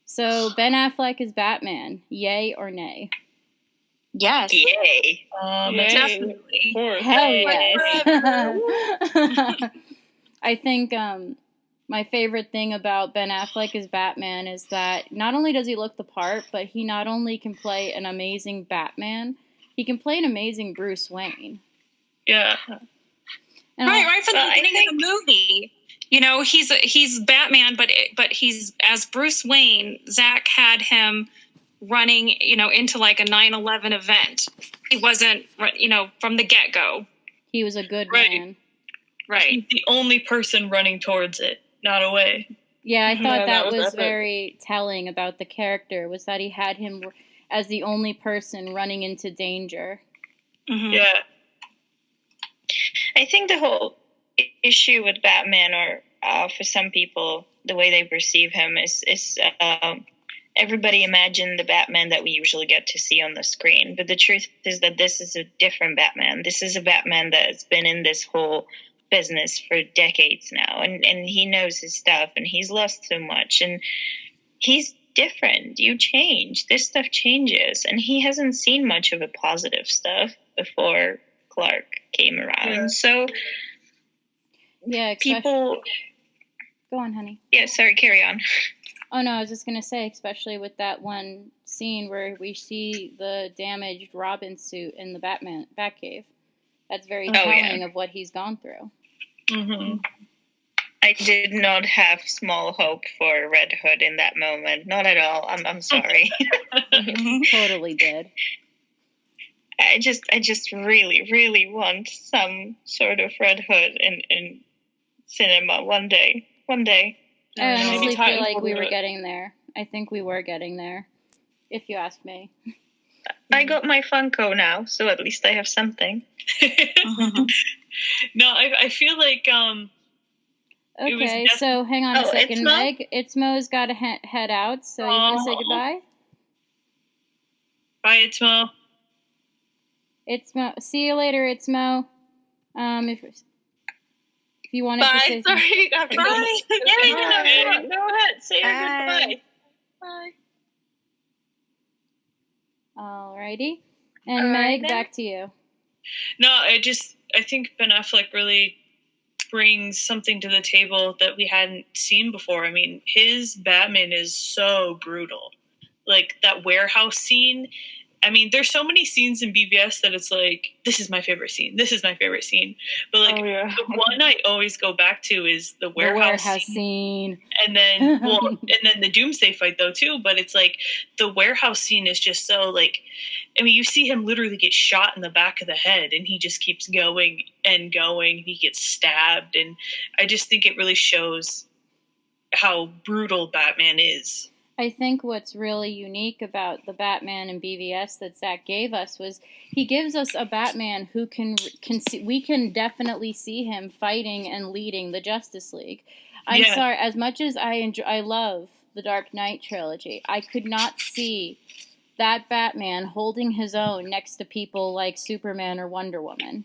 So Ben Affleck is Batman. Yay or nay? Yes. Yay. Definitely. Hell yes. I think my favorite thing about Ben Affleck as Batman is that not only does he look the part, but he not only can play an amazing Batman, he can play an amazing Bruce Wayne. Yeah. And right from the beginning of the movie. He's Batman, but he's, as Bruce Wayne, Zach had him running, into like a 9/11 event. He wasn't, from the get-go. He was a good man. Right. He's the only person running towards it, not away. Yeah, I thought that was very telling about the character, was that he had him as the only person running into danger. Mm-hmm. Yeah. I think the whole issue with Batman, or for some people, the way they perceive him is everybody imagine the Batman that we usually get to see on the screen. But the truth is that this is a different Batman. This is a Batman that's been in this whole business for decades now. And he knows his stuff, and he's lost so much. And he's different. You change. This stuff changes. And he hasn't seen much of the positive stuff before Clark came around. Yeah. So yeah, people... Go on, honey. Yeah, sorry, carry on. Oh, no, I was just going to say, especially with that one scene where we see the damaged Robin suit in the Batcave. That's very telling of what he's gone through. Mm-hmm. I did not have small hope for Red Hood in that moment. Not at all. I'm sorry. Totally did. I just really, really want some sort of Red Hood in cinema one day. One day. I honestly feel like we were getting there. I think we were getting there, if you ask me. I got my Funko now, so at least I have something. No, I feel like okay, so hang on a second, Itzmo? Meg. Itzmo's got to head out, so you want to say goodbye? Bye, Itzmo. Itzmo, see you later, Itzmo. If you wanted to say something. Sorry. Bye. Go ahead. Say your goodbye. Bye. Alrighty. And Meg, back to you. No, I think Ben Affleck really brings something to the table that we hadn't seen before. I mean, his Batman is so brutal. Like, that warehouse scene. I mean, there's so many scenes in BVS that it's like, this is my favorite scene. This is my favorite scene. But, like, the one I always go back to is the warehouse scene. And then, the Doomsday fight, though, too. But it's like, the warehouse scene is just so, like, I mean, you see him literally get shot in the back of the head, and he just keeps going and going. He gets stabbed. And I just think it really shows how brutal Batman is. I think what's really unique about the Batman in BVS that Zach gave us was he gives us a Batman who can see, we can definitely see him fighting and leading the Justice League. I'm sorry, as much as I love the Dark Knight trilogy, I could not see that Batman holding his own next to people like Superman or Wonder Woman.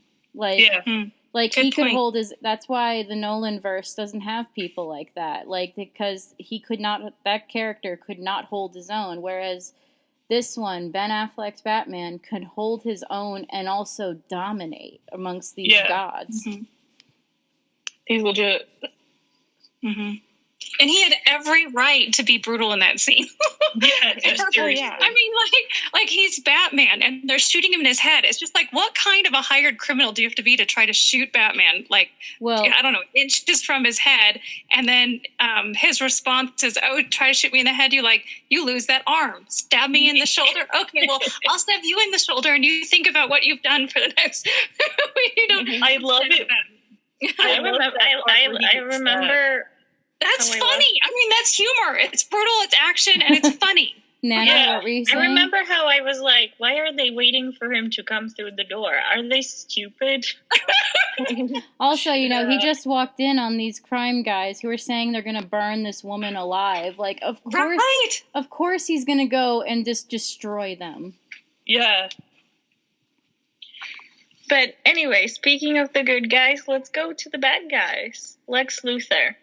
Like he could hold his. That's why the Nolan verse doesn't have people like that. Like, because that character could not hold his own. Whereas this one, Ben Affleck's Batman, could hold his own and also dominate amongst these gods. Mm-hmm. He's legit. Mm-hmm. And he had every right to be brutal in that scene. I mean, like he's Batman, and they're shooting him in his head. It's just like, what kind of a hired criminal do you have to be to try to shoot Batman? Like, I don't know, inches from his head, and then his response is, "Oh, try to shoot me in the head." You lose that arm. Stab me in the shoulder. Okay, well, I'll stab you in the shoulder, and you think about what you've done for the next. I love it. I remember. That's funny. I mean, that's humor. It's brutal, it's action, and it's funny. Nana, what were you saying? I remember how I was like, why are they waiting for him to come through the door? Are they stupid? Also, he just walked in on these crime guys who are saying they're going to burn this woman alive. Like, of course he's going to go and just destroy them. Yeah. But anyway, speaking of the good guys, let's go to the bad guys. Lex Luthor.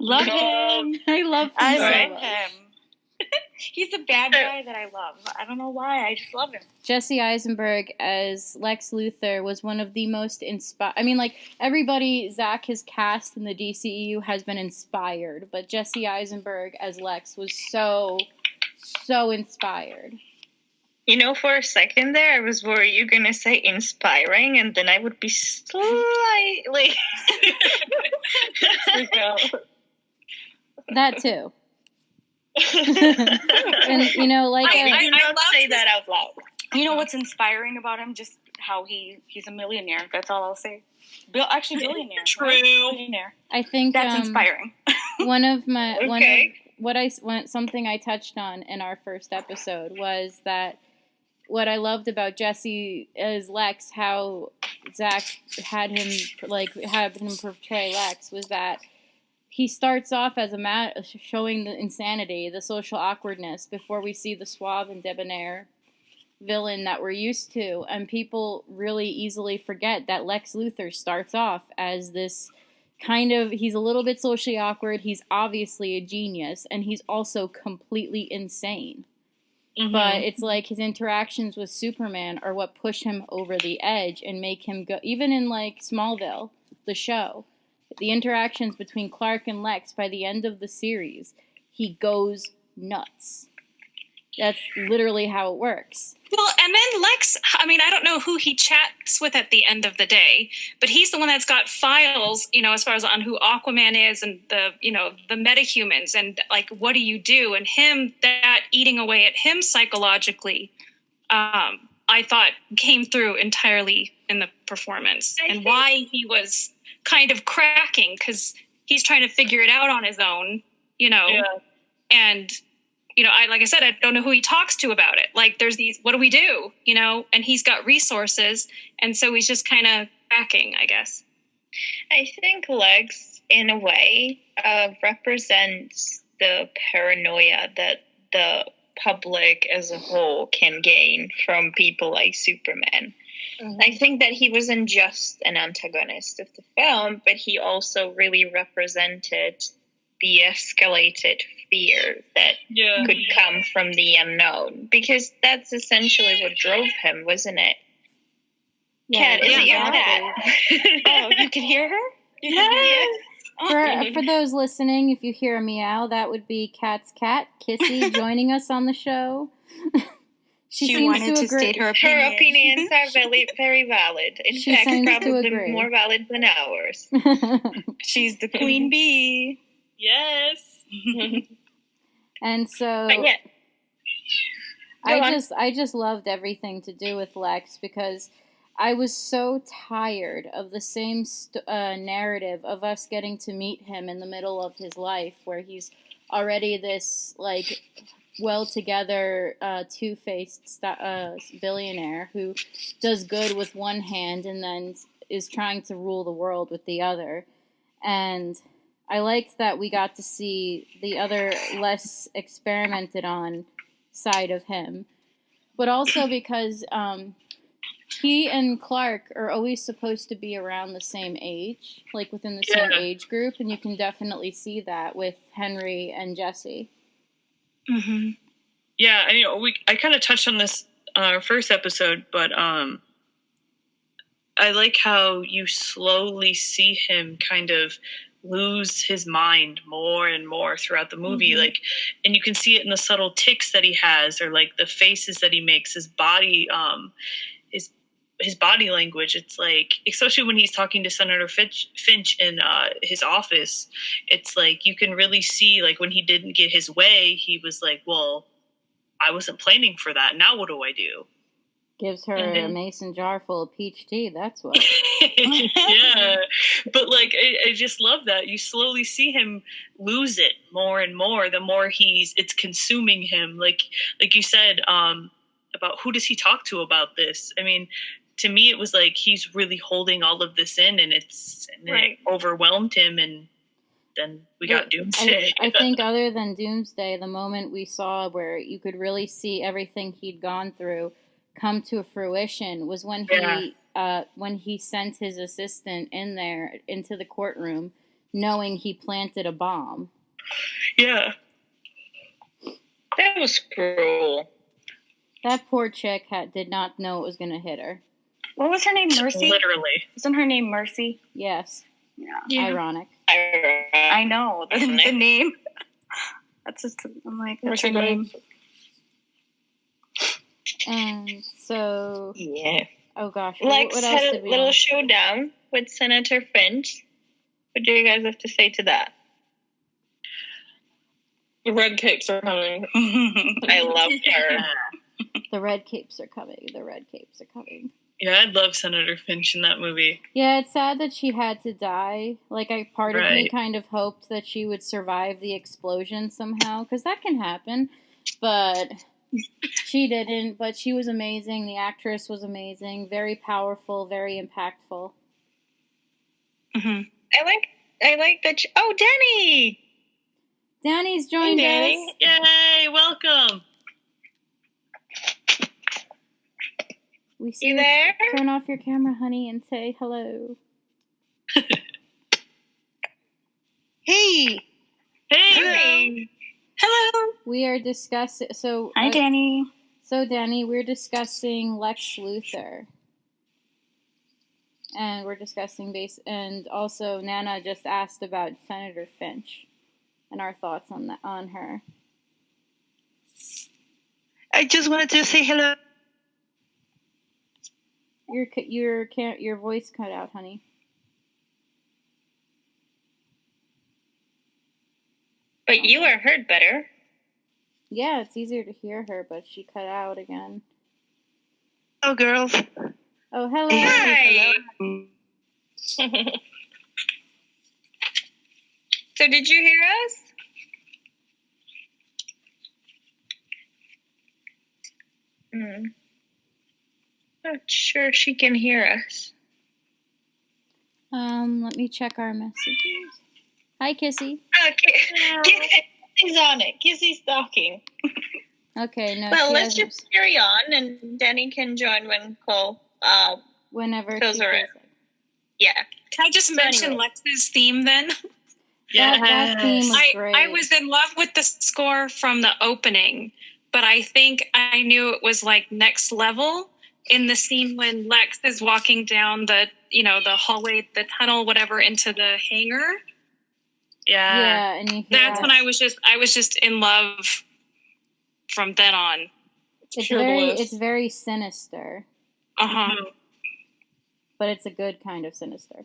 Love him. I love him. He's a bad guy that I love. I don't know why. I just love him. Jesse Eisenberg as Lex Luthor was one of the most inspired. I mean, like, everybody Zach has cast in the DCEU has been inspired, but Jesse Eisenberg as Lex was so inspired. For a second there, I was worried you're going to say inspiring, and then I would be slightly... That too. And, I did not say that out loud. You know what's inspiring about him? Just how he's a millionaire. That's all I'll say. Billionaire. True. Right? Billionaire. I think that's inspiring. Something I touched on in our first episode was that what I loved about Jesse as Lex, how Zach had him portray Lex, was that he starts off as showing the insanity, the social awkwardness, before we see the suave and debonair villain that we're used to. And people really easily forget that Lex Luthor starts off as this he's a little bit socially awkward, he's obviously a genius, and he's also completely insane. Mm-hmm. But it's like his interactions with Superman are what push him over the edge and make him go, even in like Smallville, the show, the interactions between Clark and Lex, by the end of the series, he goes nuts. That's literally how it works. Well, and then Lex, I mean, I don't know who he chats with at the end of the day, but he's the one that's got files, as far as on who Aquaman is and the metahumans and, like, what do you do? And him, that eating away at him psychologically, I thought came through entirely in the performance. And why he was kind of cracking, because he's trying to figure it out on his own, and... like I said, I don't know who he talks to about it. Like, there's these, what do we do? And he's got resources. And so he's just kind of backing, I guess. I think Lex, in a way, represents the paranoia that the public as a whole can gain from people like Superman. I think that he wasn't just an antagonist of the film, but he also really represented the escalated fear that could come from the unknown, because that's essentially what drove him, wasn't it? Cat, is it your cat? Oh, you can hear her? For those listening, if you hear a meow, that would be Kat's cat, Kissy, joining us on the show. She wanted to state her opinion. Her opinions are very, very valid. In fact, probably more valid than ours. She's the queen bee. Yes. And so I just loved everything to do with Lex, because I was so tired of the same narrative of us getting to meet him in the middle of his life, where he's already this like well-together, two-faced billionaire who does good with one hand and then is trying to rule the world with the other. And I liked that we got to see the other, less experimented on side of him. But also because he and Clark are always supposed to be around the same age, like within the same age group, and you can definitely see that with Henry and Jesse. Mm-hmm. Yeah, I kind of touched on this on our first episode, but I like how you slowly see him kind of lose his mind more and more throughout the movie. Mm-hmm. Like, and you can see it in the subtle tics that he has, or like the faces that he makes, his body, his body language. It's like, especially when he's talking to Senator Finch in his office, it's like you can really see, like, when he didn't get his way, he was like, well, I wasn't planning for that. Now what do I do? Gives her a mason jar full of peach tea, that's what. Yeah. But, like, I just love that. You slowly see him lose it more and more, the more it's consuming him. Like you said, about who does he talk to about this? I mean, to me, it was like he's really holding all of this in, and it overwhelmed him, and then we got Doomsday. I think other than Doomsday, the moment we saw where you could really see everything he'd gone through come to fruition was when he sent his assistant into the courtroom, knowing he planted a bomb. Yeah. That was cruel. That poor chick did not know it was going to hit her. What was her name? Mercy? Literally. Isn't her name Mercy? Yes. Yeah. Ironic. I know. The name. That's just, I'm like, that's her name. And so... Yeah. Oh, gosh. Lex what else had a little showdown with Senator Finch. What do you guys have to say to that? The red capes are coming. I love her. The red capes are coming. The red capes are coming. Yeah, I love Senator Finch in that movie. Yeah, it's sad that she had to die. Like, part of me kind of hoped that she would survive the explosion somehow, because that can happen. But she didn't. But she was amazing. The actress was amazing. Very powerful. Very impactful. Mm-hmm. I like that. Oh, Danny! Danny's joined us. Yay! Welcome. We see you there? Turn off your camera, honey, and say hello. Hey. Hey. Hello. We are discussing. Hi, Danny. So, Danny, we're discussing Lex Luthor, and we're discussing and also Nana just asked about Senator Finch and our thoughts on her. I just wanted to say hello. Your voice cut out, honey. But you are heard better. Yeah, it's easier to hear her, but she cut out again. Oh, girls. Oh, hello. Hi. So did you hear us? Not sure she can hear us. Let me check our messages. Hi, Kissy. Okay. Kissy's on it. Kissy's talking. Okay, no. Well, let's just carry on, and Danny can join when Cole Whenever those she are feels like. yeah. Can I just mention anyway. Lex's theme then? Yeah, that theme was great. I was in love with the score from the opening, but I think I knew it was like next level in the scene when Lex is walking down the hallway, the tunnel, whatever, into the hangar. Yeah, and that's when I was just in love from then on. It's very sinister. Uh-huh. But it's a good kind of sinister.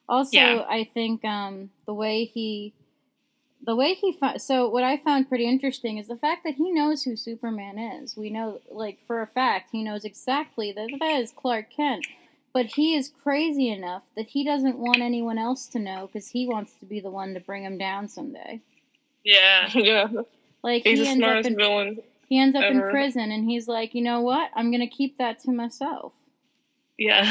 Also, I think the way he so what I found pretty interesting is the fact that he knows who Superman is. We know, like, for a fact, he knows exactly that is Clark Kent. But he is crazy enough that he doesn't want anyone else to know because he wants to be the one to bring him down someday. Yeah. Yeah. Like, he's the smartest villain. He ends up in prison, and he's like, you know what? I'm going to keep that to myself. Yeah.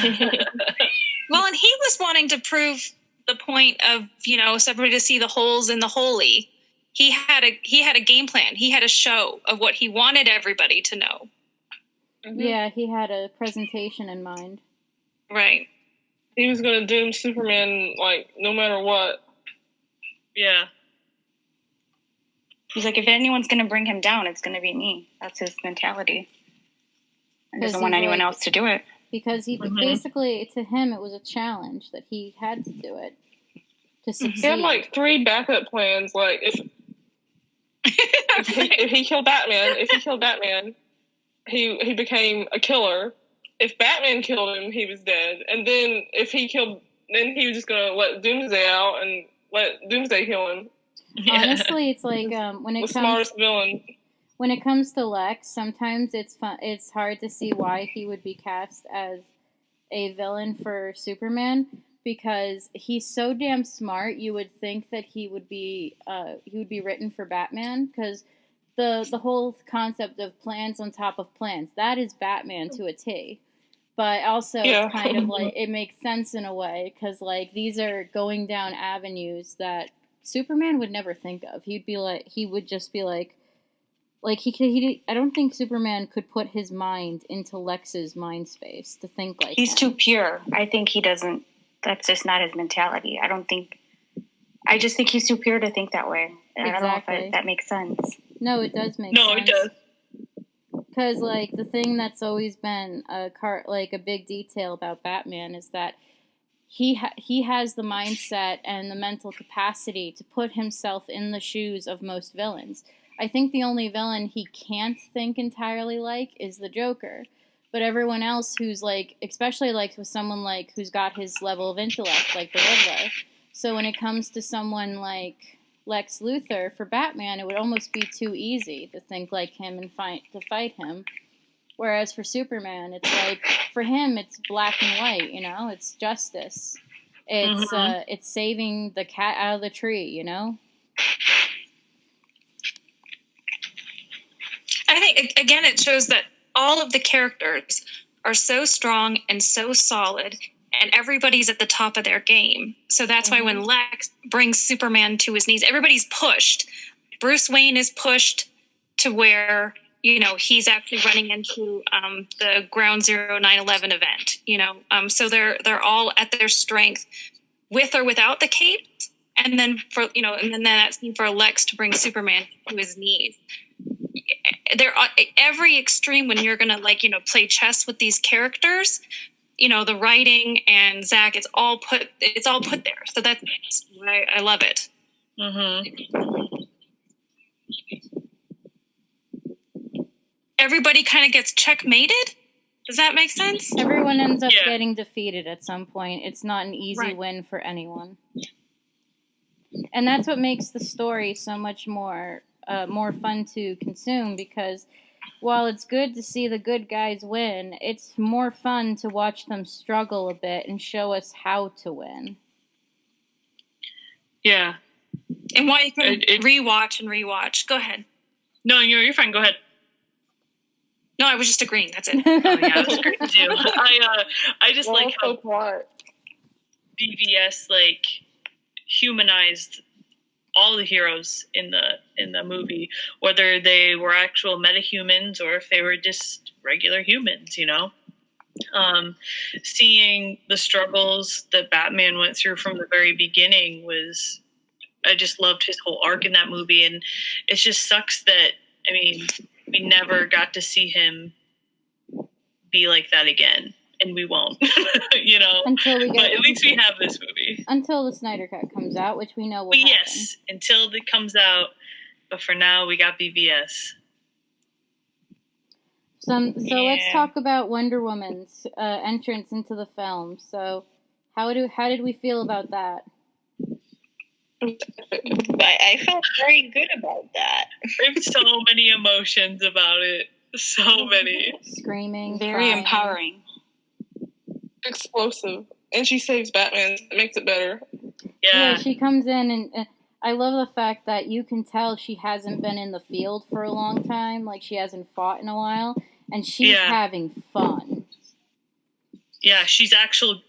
Well, and he was wanting to prove the point of, so everybody to see the holes in the holy. He had a game plan. He had a show of what he wanted everybody to know. Mm-hmm. Yeah, he had a presentation in mind. Right. He was going to doom Superman, like, no matter what. Yeah. He's like, if anyone's going to bring him down, it's going to be me. That's his mentality. And doesn't want anyone else to do it. Because he basically, to him, it was a challenge that he had to do it to succeed. He had like 3 backup plans. Like if he killed Batman, he became a killer. If Batman killed him, he was dead. And then if he killed, then he was just gonna let Doomsday out and let Doomsday kill him. Honestly, it's like when it comes smartest villain. When it comes to Lex, sometimes it's hard to see why he would be cast as a villain for Superman because he's so damn smart. You would think that he would be written for Batman because the whole concept of plans on top of plans, that is Batman to a T. But also it's kind of like it makes sense in a way because like these are going down avenues that Superman would never think of. He would just be like I don't think Superman could put his mind into Lex's mind space to think like he's too pure. I think he doesn't. That's just not his mentality. I just think he's too pure to think that way. And I don't know if that makes sense. No, it does make sense. No, it does. Because like the thing that's always been a big detail about Batman is that he has the mindset and the mental capacity to put himself in the shoes of most villains. I think the only villain he can't think entirely like is the Joker. But everyone else who's like, especially like with someone like who's got his level of intellect, like the Riddler. So when it comes to someone like Lex Luthor, for Batman, it would almost be too easy to think like him and fight him. Whereas for Superman, it's like, for him, it's black and white, it's justice. It's saving the cat out of the tree, I think, again, it shows that all of the characters are so strong and so solid, and everybody's at the top of their game. So that's why when Lex brings Superman to his knees, everybody's pushed. Bruce Wayne is pushed to where, he's actually running into the Ground Zero 9/11 event, so they're all at their strength with or without the cape. And then that scene for Lex to bring Superman to his knees. There are every extreme when you're gonna play chess with these characters, the writing and Zach, it's all put there. So that's why I love it. Everybody kind of gets checkmated. Does that make sense? Everyone ends up getting defeated at some point. It's not an easy win for anyone. And that's what makes the story so much more fun to consume, because while it's good to see the good guys win, it's more fun to watch them struggle a bit and show us how to win. Yeah. And why you can rewatch and rewatch. Go ahead. No, you're fine. Go ahead. No, I was just agreeing. That's it. Oh, yeah, that's great too. I just like how BVS humanized all the heroes in the movie, whether they were actual metahumans or if they were just regular humans, Seeing the struggles that Batman went through from the very beginning I just loved his whole arc in that movie. And it just sucks that, I mean, we never got to see him be like that again. And we won't, you know. But at least we have this movie. Until the Snyder Cut comes out, which we know will happen. Yes, until it comes out. But for now, we got BVS. So let's talk about Wonder Woman's entrance into the film. So how did we feel about that? I felt very good about that. I have so many emotions about it. So many. Screaming. Very crying. empowering. Explosive. And she saves Batman. It makes it better. Yeah, she comes in and I love the fact that you can tell she hasn't been in the field for a long time. Like, she hasn't fought in a while. And she's having fun. Yeah, she's actually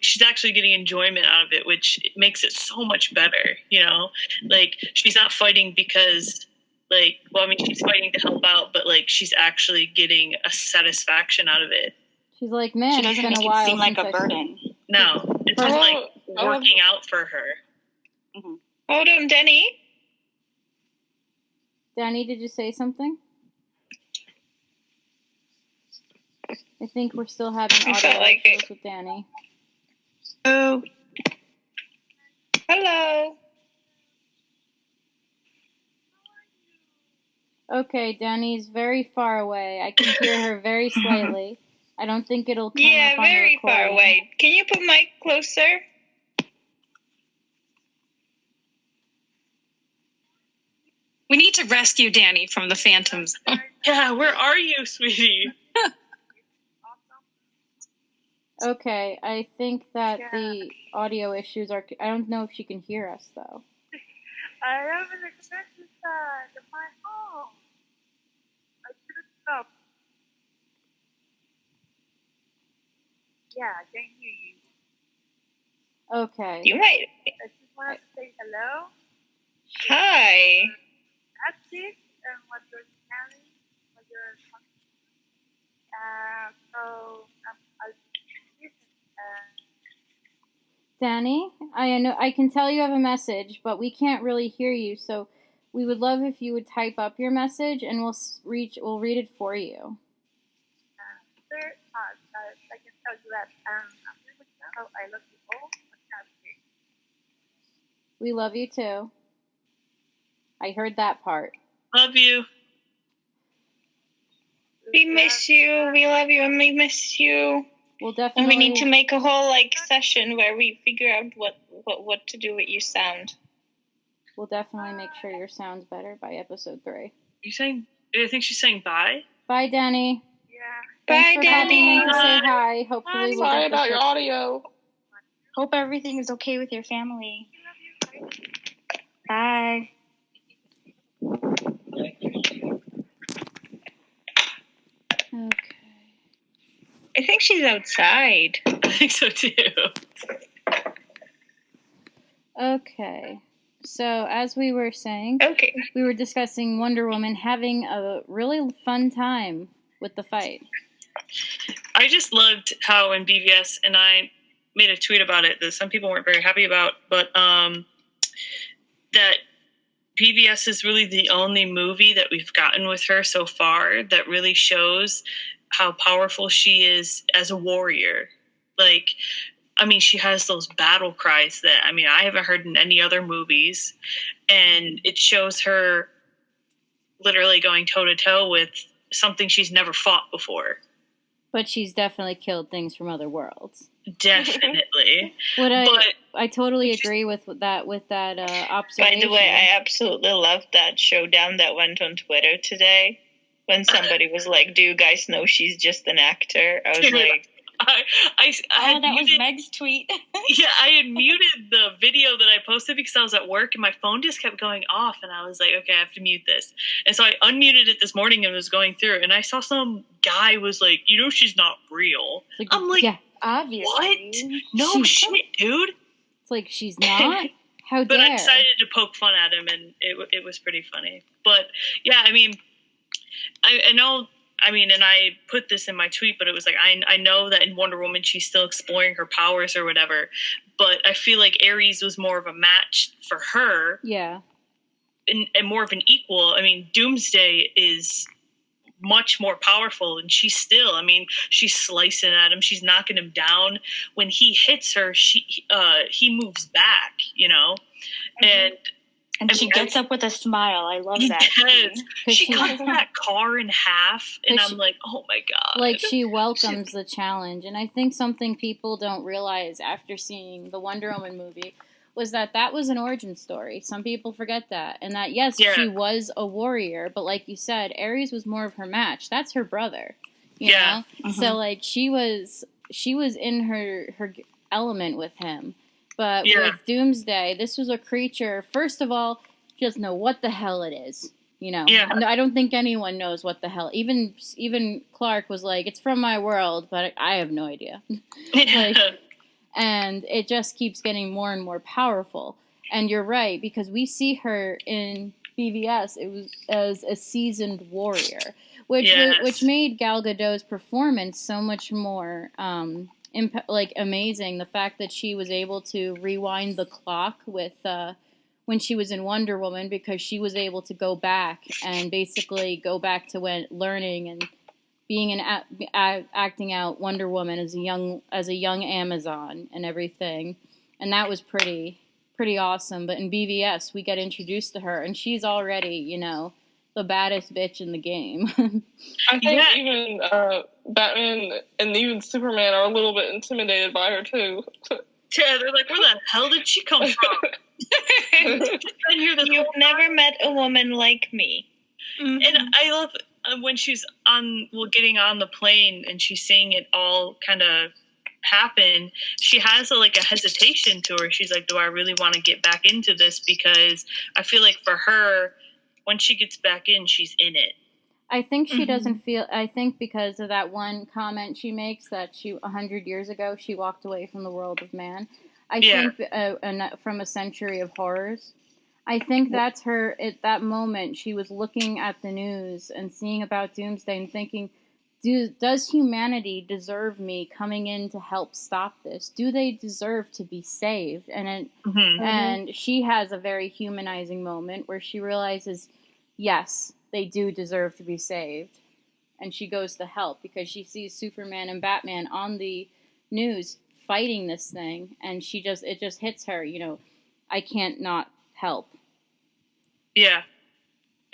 getting enjoyment out of it, which makes it so much better, you know? Like, she's not fighting because, like, well, I mean, she's fighting to help out, but, like, she's actually getting a satisfaction out of it. She's like, man, she doesn't it's been make a while it seem like a since burden. No, it's just, like, working out for her. Mm-hmm. Hold on, Danny. Danny, did you say something? I think we're still having audio issues with Danny. Oh. Hello. Okay, Danny's very far away. I can hear her very slightly. I don't think it'll come up on the recording. Yeah, very far away. Can you put Mike closer? We need to rescue Danny from the phantoms. Yeah, where are you, sweetie? Okay, I think that the audio issues are... I don't know if she can hear us, though. I am in the countryside of my home. I should have stopped. Yeah, I can hear you. Okay. You might. I just want to say hello. Hi. That's it. And what you're telling, what you're talking. So, I'll listen. Danny, I know I can tell you have a message, but we can't really hear you. So we would love if you would type up your message, and we'll read it for you. Sir, I can tell you that I love you all. We love you too. I heard that part. Love you. We miss you. We love you, and we miss you. We'll definitely. And we need to make a whole session where we figure out what to do with your sound. We'll definitely make sure your sound's better by episode 3. You saying? I think she's saying bye. Bye, Danny. Yeah. Thanks Bye, for Danny. popping in to say hi. Hopefully, we'll Sorry get about your audio. Hope everything is okay with your family. Bye. Okay. I think she's outside. I think so too. Okay. So, as we were saying, we were discussing Wonder Woman having a really fun time with the fight. I just loved how in BVS, and I made a tweet about it that some people weren't very happy about, but that BVS is really the only movie that we've gotten with her so far that really shows how powerful she is as a warrior. Like, I mean, she has those battle cries that, I mean, I haven't heard in any other movies. And it shows her literally going toe-to-toe with something she's never fought before. But she's definitely killed things from other worlds. Definitely. I totally agree with that observation. By the way, I absolutely loved that showdown that went on Twitter today. When somebody was like, do you guys know she's just an actor? I was like... that was Meg's tweet. Yeah, I had muted the video that I posted because I was at work and my phone just kept going off and I was like, okay, I have to mute this. And so I unmuted it this morning and was going through and I saw some guy was like, you know, she's not real. I'm like, yeah, obviously. What? No shit, dude. It's like, she's not? How dare. But I decided to poke fun at him and it was pretty funny. But yeah, I mean, I know I mean, and I put this in my tweet, but it was like, I know that in Wonder Woman, she's still exploring her powers or whatever, but I feel like Ares was more of a match for her. Yeah. And more of an equal. I mean, Doomsday is much more powerful, and she's slicing at him. She's knocking him down. When he hits her, he moves back, you know? Mm-hmm. And she gets up with a smile. I love that. She cuts that car in half, and I'm like, oh my God. Like, she welcomes the challenge. And I think something people don't realize after seeing the Wonder Woman movie was that was an origin story. Some people forget that. And that, yes, she was a warrior, but like you said, Ares was more of her match. That's her brother. You know? Mm-hmm. So, like, she was in her element with him. But with Doomsday, this was a creature, first of all, she doesn't know what the hell it is. You know? Yeah. I don't think anyone knows what the hell. Even Clark was like, it's from my world, but I have no idea. And it just keeps getting more and more powerful. And you're right, because we see her in BVS, it was as a seasoned warrior, which made Gal Gadot's performance so much more amazing. The fact that she was able to rewind the clock with when she was in Wonder Woman, because she was able to go back and basically go back to learning and being acting out Wonder Woman as a young Amazon and everything, and that was pretty awesome. But in BVS, we get introduced to her, and she's already, you know, the baddest bitch in the game. I think even Batman and even Superman are a little bit intimidated by her too. Yeah, they're like, where the hell did she come from? You've never met a woman like me. Mm-hmm. And I love when she's getting on the plane and she's seeing it all kind of happen. She has a hesitation to her. She's like, do I really want to get back into this? Because I feel like for her, when she gets back in, she's in it. I think she doesn't feel, I think because of that one comment she makes that 100 years ago, she walked away from the world of man. I think from a century of horrors. I think that's her, at that moment, she was looking at the news and seeing about Doomsday and thinking, does humanity deserve me coming in to help stop this? Do they deserve to be saved? And she has a very humanizing moment where she realizes, yes, they do deserve to be saved. And she goes to help because she sees Superman and Batman on the news fighting this thing, and it just hits her, you know, I can't not help. Yeah,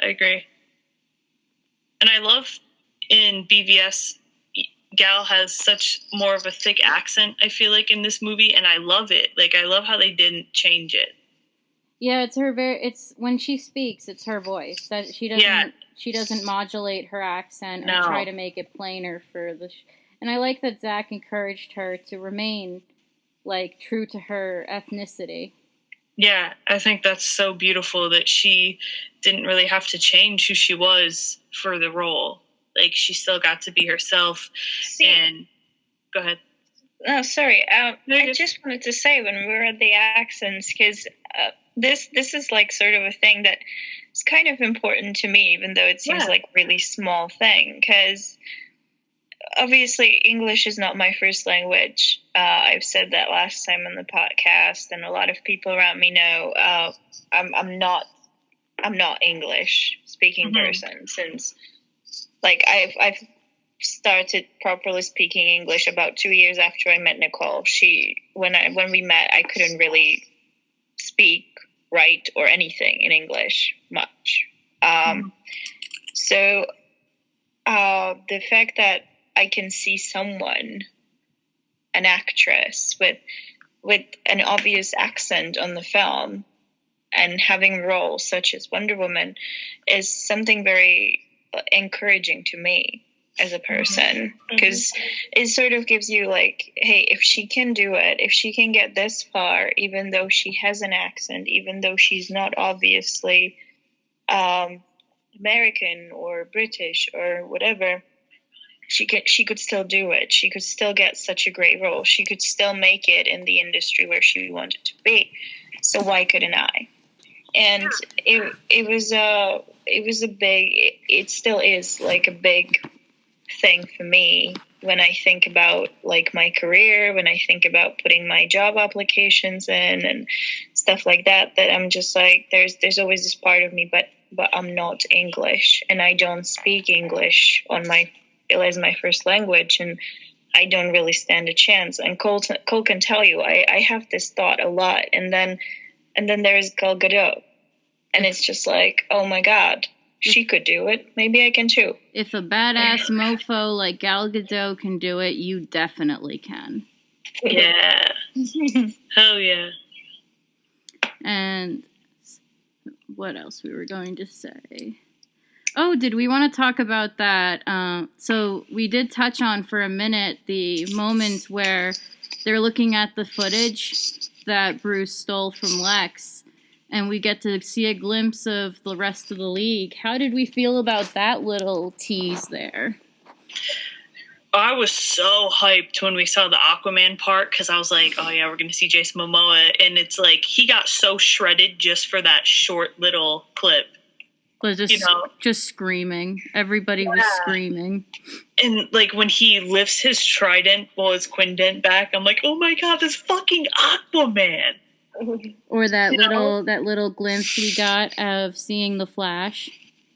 I agree. And I love in BVS, Gal has such more of a thick accent, I feel like, in this movie, and I love it. Like, I love how they didn't change it. Yeah, it's when she speaks, it's her voice. That she doesn't modulate her accent and try to make it plainer for the and I like that Zach encouraged her to remain like true to her ethnicity. Yeah, I think that's so beautiful that she didn't really have to change who she was for the role. Like, she still got to be herself. And go ahead. No, sorry. I just wanted to say when we were at the accents, because this is like sort of a thing that is kind of important to me, even though it seems like a really small thing, because obviously English is not my first language. I've said that last time on the podcast, and a lot of people around me know I'm not English speaking person, since like I've started properly speaking English about 2 years after I met Nicole. When we met, I couldn't really speak, write, or anything in English much. So the fact that I can see someone, an actress with an obvious accent on the film, and having roles such as Wonder Woman, is something very encouraging to me as a person, because it sort of gives you like, hey, if she can do it, if she can get this far, even though she has an accent, even though she's not obviously American or British or whatever, she could still do it. She could still get such a great role. She could still make it in the industry where she wanted to be. So why couldn't I? And it still is like a big thing for me when I think about like my career, when I think about putting my job applications in and stuff like that, that I'm just like, there's always this part of me, but I'm not English and I don't speak English as my first language, and I don't really stand a chance. And Cole can tell you, I have this thought a lot, and then there's Gal Gadot, and it's just like, oh my God, she could do it. Maybe I can too. If a badass mofo like Gal Gadot can do it, you definitely can. Yeah. Hell yeah. And what else we were going to say? Oh, did we want to talk about that? So we did touch on for a minute the moments where they're looking at the footage that Bruce stole from Lex, and we get to see a glimpse of the rest of the league. How did we feel about that little tease there? I was so hyped when we saw the Aquaman part, because I was like, oh yeah, we're going to see Jason Momoa, and it's like, he got so shredded just for that short little clip. Was just screaming. Everybody was screaming. And like when he lifts his trident, his quindent back, I'm like, oh my God, this fucking Aquaman. Or that little glimpse we got of seeing the Flash.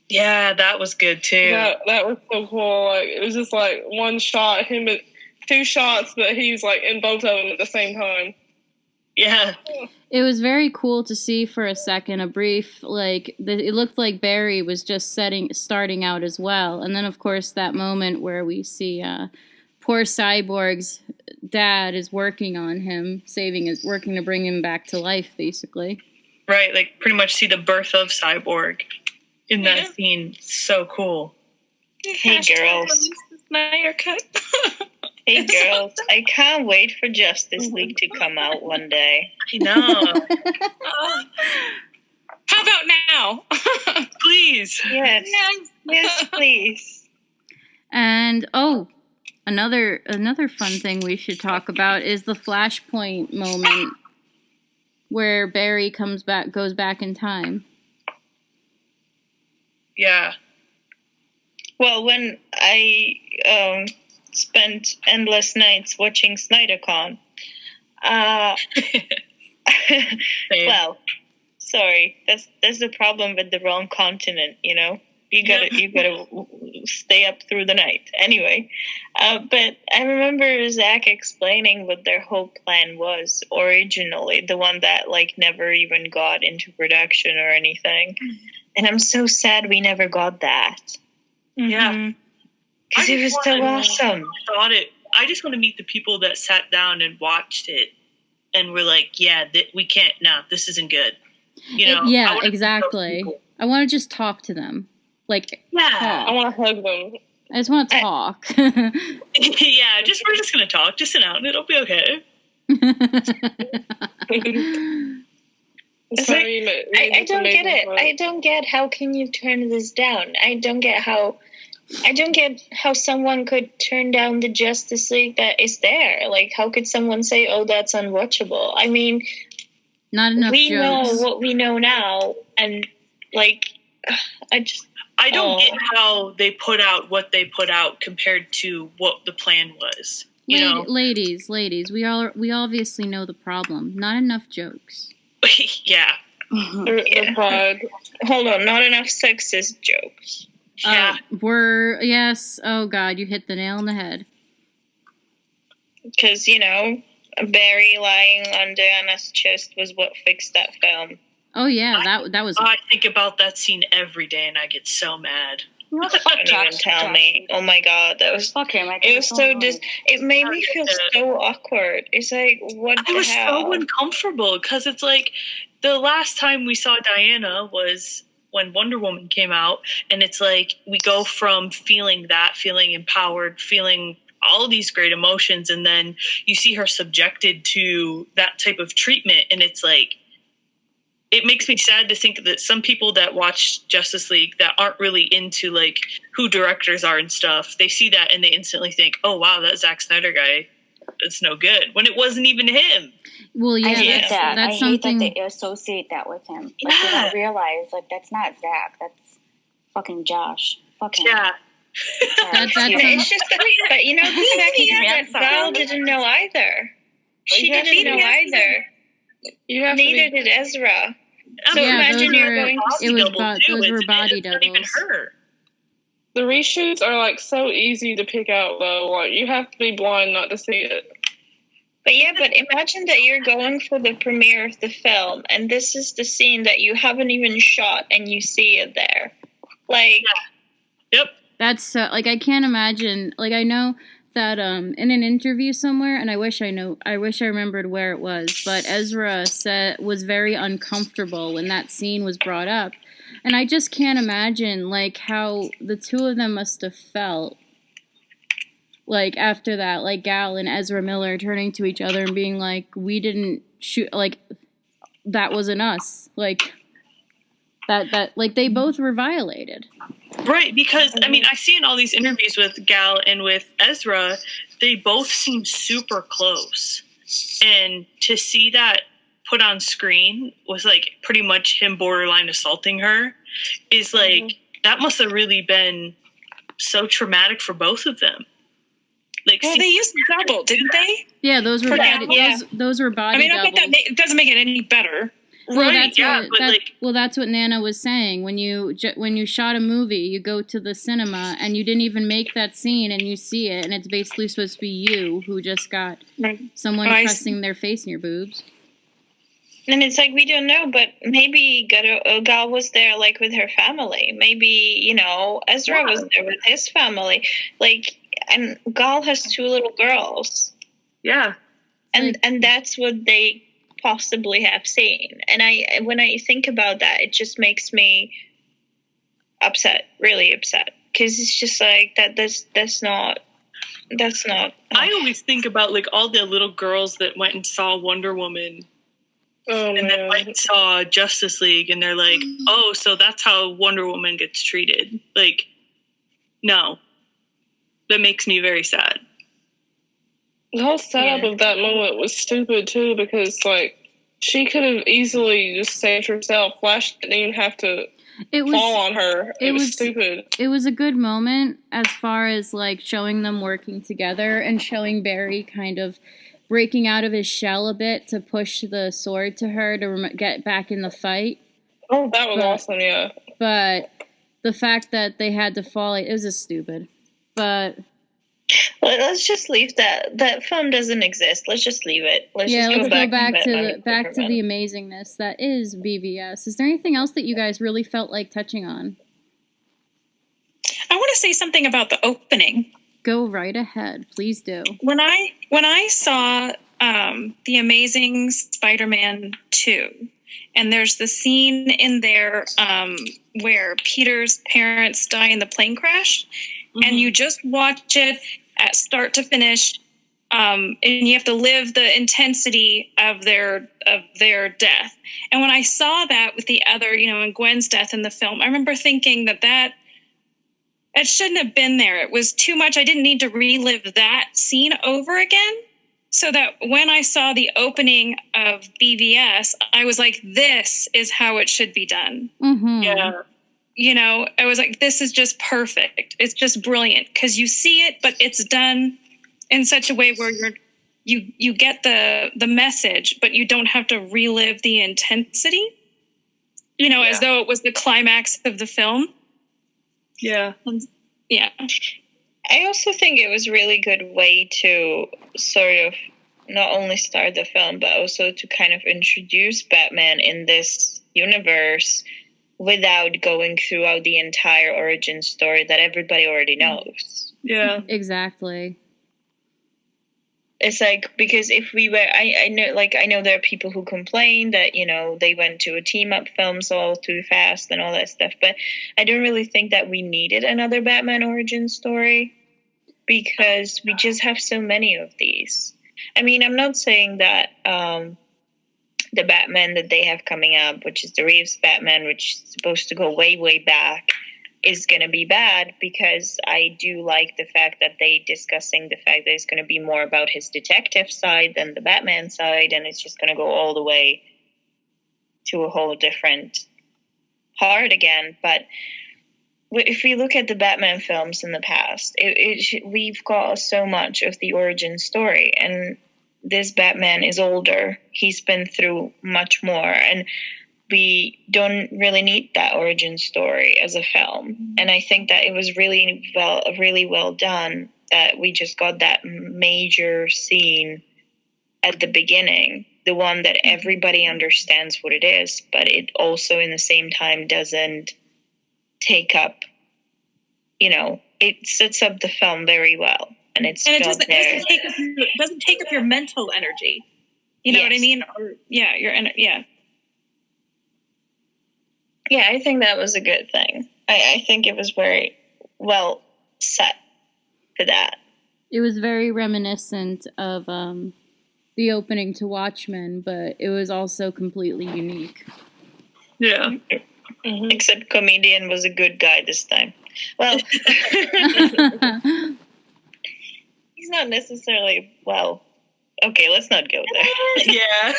Yeah, that was good too. That was so cool. Like, it was just like one shot, two shots, but he was like in both of them at the same time. Yeah. It was very cool to see for a second, a brief, it looked like Barry was just starting out as well. And then, of course, that moment where we see poor Cyborg's dad is working on him, working to bring him back to life, basically. Right, like pretty much see the birth of Cyborg in that scene. So cool. Hey, girls. Snyder cut. Hey, girls. I can't wait for Justice League to come out one day. I know. How about now? Please. Yes. Yes, please. And, another fun thing we should talk about is the Flashpoint moment where Barry goes back in time. Yeah. Well, when I spent endless nights watching SnyderCon, well, sorry, that's the problem with the wrong continent, you know. You gotta stay up through the night. Anyway, but I remember Zach explaining what their whole plan was originally, the one that like never even got into production or anything. And I'm so sad we never got that. Yeah. Because it was so awesome. I just want to meet the people that sat down and watched it and were like, yeah, we can't, this isn't good. You know? Yeah, exactly. I want to just talk to them. Talk. I want to hug them. I just want to talk. Yeah, we're just going to talk. Just sit down. It'll be okay. I don't get it. I don't get how can you turn this down. I don't get how someone could turn down the Justice League that is there. Like, how could someone say, "Oh, that's unwatchable"? I mean, not enough. We jokes. know what we know now, and like, I don't get how they put out what they put out compared to what the plan was. You know? Ladies, we obviously know the problem. Not enough jokes. Yeah. Hold on, not enough sexist jokes. Yeah. Yes. Oh God, you hit the nail on the head. Because, you know, Barry lying on Diana's chest was what fixed that film. Oh yeah, that was. I think about that scene every day, and I get so mad. You know, fuck Don't even tell me. Oh my God, that was. Fuck him. It was so it made me feel so awkward. It's like, what the hell? I was so uncomfortable because it's like the last time we saw Diana was when Wonder Woman came out, and it's like we go from feeling empowered, feeling all these great emotions, and then you see her subjected to that type of treatment, and it's like. It makes me sad to think that some people that watch Justice League that aren't really into like who directors are and stuff, they see that and they instantly think, "Oh wow, that Zack Snyder guy, it's no good." When it wasn't even him. Well, yeah, I hate that. That's I something hate that they associate that with him. Like, they don't realize like that's not Zack. That's fucking Josh. Fuck him. Yeah, It's just that, but you know, the fact that Gal didn't know either. She didn't know either. Neither did Ezra. So imagine you're going to see those were body doubles. Not even her. The reshoots are like so easy to pick out, though. Like you have to be blind not to see it. But imagine that you're going for the premiere of the film, and this is the scene that you haven't even shot, and you see it there. Like, yep. That's so, like, I can't imagine. Like, I know that in an interview somewhere, and I wish I remembered where it was, but Ezra was very uncomfortable when that scene was brought up, and I just can't imagine like how the two of them must have felt. Like, after that, like, Gal and Ezra Miller turning to each other and being like, we didn't shoot, like, that wasn't us. Like, that like, they both were violated. Right, because, I mean, I see in all these interviews with Gal and with Ezra, they both seem super close. And to see that put on screen was, like, pretty much him borderline assaulting her is, like, that must have really been so traumatic for both of them. Like, well, they used double, didn't they? Yeah, those were those were body. I mean, I doubles. bet that doesn't make it any better. Well, that's what Nana was saying. When you shot a movie, you go to the cinema and you didn't even make that scene, and you see it, and it's basically supposed to be you who just got someone pressing their face in your boobs. And it's like, we don't know, but maybe Gal was there, like, with her family. Maybe, you know, Ezra was there with his family. Like, and Gal has 2 little girls. Yeah. And that's what they possibly have seen. And when I think about that, it just makes me upset, really upset. Because it's just like, that's not... I always think about, like, all the little girls that went and saw Wonder Woman. And then went and saw Justice League, and they're like, oh, so that's how Wonder Woman gets treated. Like, no. That makes me very sad. The whole setup of that moment was stupid, too, because, like, she could have easily just saved herself. Flash didn't even have to fall on her. It was stupid. It was a good moment as far as, like, showing them working together and showing Barry kind of breaking out of his shell a bit to push the sword to her to get back in the fight. Oh, that was awesome, yeah. But the fact that they had to fall, it was just stupid. But let's just leave that. That film doesn't exist. Let's just leave it. Let's go back to the amazingness that is BVS. Is there anything else that you guys really felt like touching on? I want to say something about the opening. Go right ahead, please do. When I saw The Amazing Spider-Man 2, and there's the scene in there where Peter's parents die in the plane crash, and you just watch it at start to finish, and you have to live the intensity of their death. And when I saw that with the other, in Gwen's death in the film, I remember thinking that it shouldn't have been there. It was too much. I didn't need to relive that scene over again. So that when I saw the opening of BVS, I was like, this is how it should be done. Mm-hmm. Yeah. I was like, this is just perfect. It's just brilliant because you see it, but it's done in such a way where you get the message, but you don't have to relive the intensity, as though it was the climax of the film. Yeah. Yeah. I also think it was a really good way to sort of not only start the film, but also to kind of introduce Batman in this universe without going throughout the entire origin story that everybody already knows. Yeah. Exactly. It's like, because if we were, I know there are people who complain that, they went to a team-up films all too fast and all that stuff, but I don't really think that we needed another Batman origin story because we just have so many of these. I mean, I'm not saying that the Batman that they have coming up, which is the Reeves Batman, which is supposed to go way, way back, is going to be bad, because I do like the fact that they discussing the fact that it's going to be more about his detective side than the Batman side, and it's just going to go all the way to a whole different part again. But if we look at the Batman films in the past, we've got so much of the origin story, and this Batman is older. He's been through much more, and we don't really need that origin story as a film. And I think that it was really well done that we just got that major scene at the beginning, the one that everybody understands what it is, but it also in the same time doesn't take up, it sets up the film very well, and it doesn't take up your mental energy. You know what I mean? Or yeah. Yeah, I think that was a good thing. I think it was very well set for that. It was very reminiscent of the opening to Watchmen, but it was also completely unique. Yeah. Mm-hmm. Except comedian was a good guy this time. Well, he's not necessarily, okay, let's not go there. Yeah.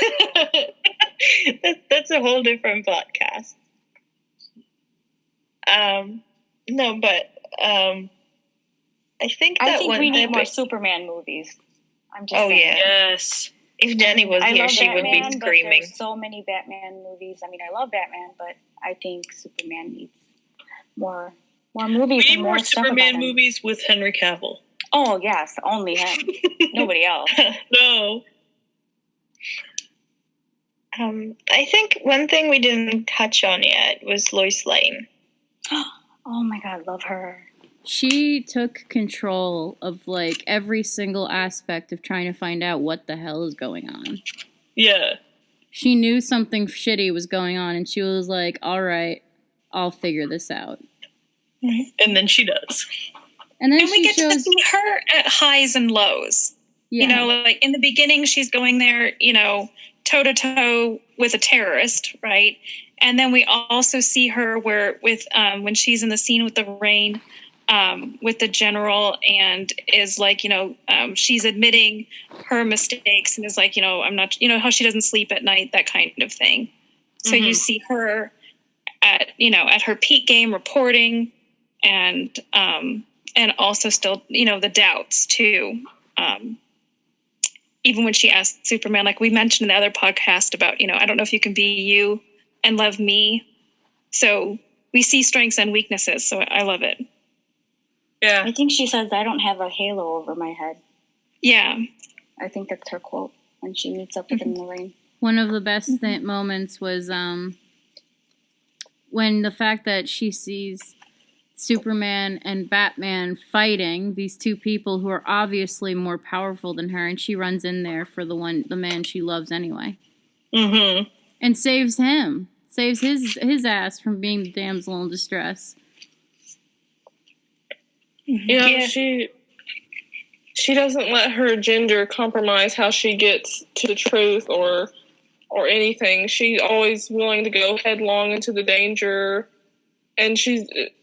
That's a whole different podcast. No, but I think we need more Superman movies. I'm just saying. Yeah. Yes. If Jenny was here, she would be screaming. There's so many Batman movies. I mean, I love Batman, but I think Superman needs more movies. We need more Superman movies with Henry Cavill. Oh, yes. Only him. Nobody else. No. I think one thing we didn't touch on yet was Lois Lane. Oh, my God. Love her. She took control of, every single aspect of trying to find out what the hell is going on. Yeah. She knew something shitty was going on, and she was like, all right, I'll figure this out. And then she does. And then we get to see her at highs and lows. Yeah. In the beginning, she's going there, toe-to-toe with a terrorist, right? And then we also see her when she's in the scene with the rain, with the general, and is she's admitting her mistakes and is I'm not, how she doesn't sleep at night, that kind of thing. So you see her at her peak game reporting, and also still, the doubts too. Even when she asked Superman, like we mentioned in the other podcast about, I don't know if you can be you and love me. So we see strengths and weaknesses. So I love it. Yeah. I think she says, I don't have a halo over my head. Yeah. I think that's her quote when she meets up with him in the rain. One of the best moments was when the fact that she sees Superman and Batman fighting, these two people who are obviously more powerful than her, and she runs in there for the man she loves anyway. Mm-hmm. And saves him. Saves his ass from being the damsel in distress. Yeah, she doesn't let her gender compromise how she gets to the truth or anything. She's always willing to go headlong into the danger, and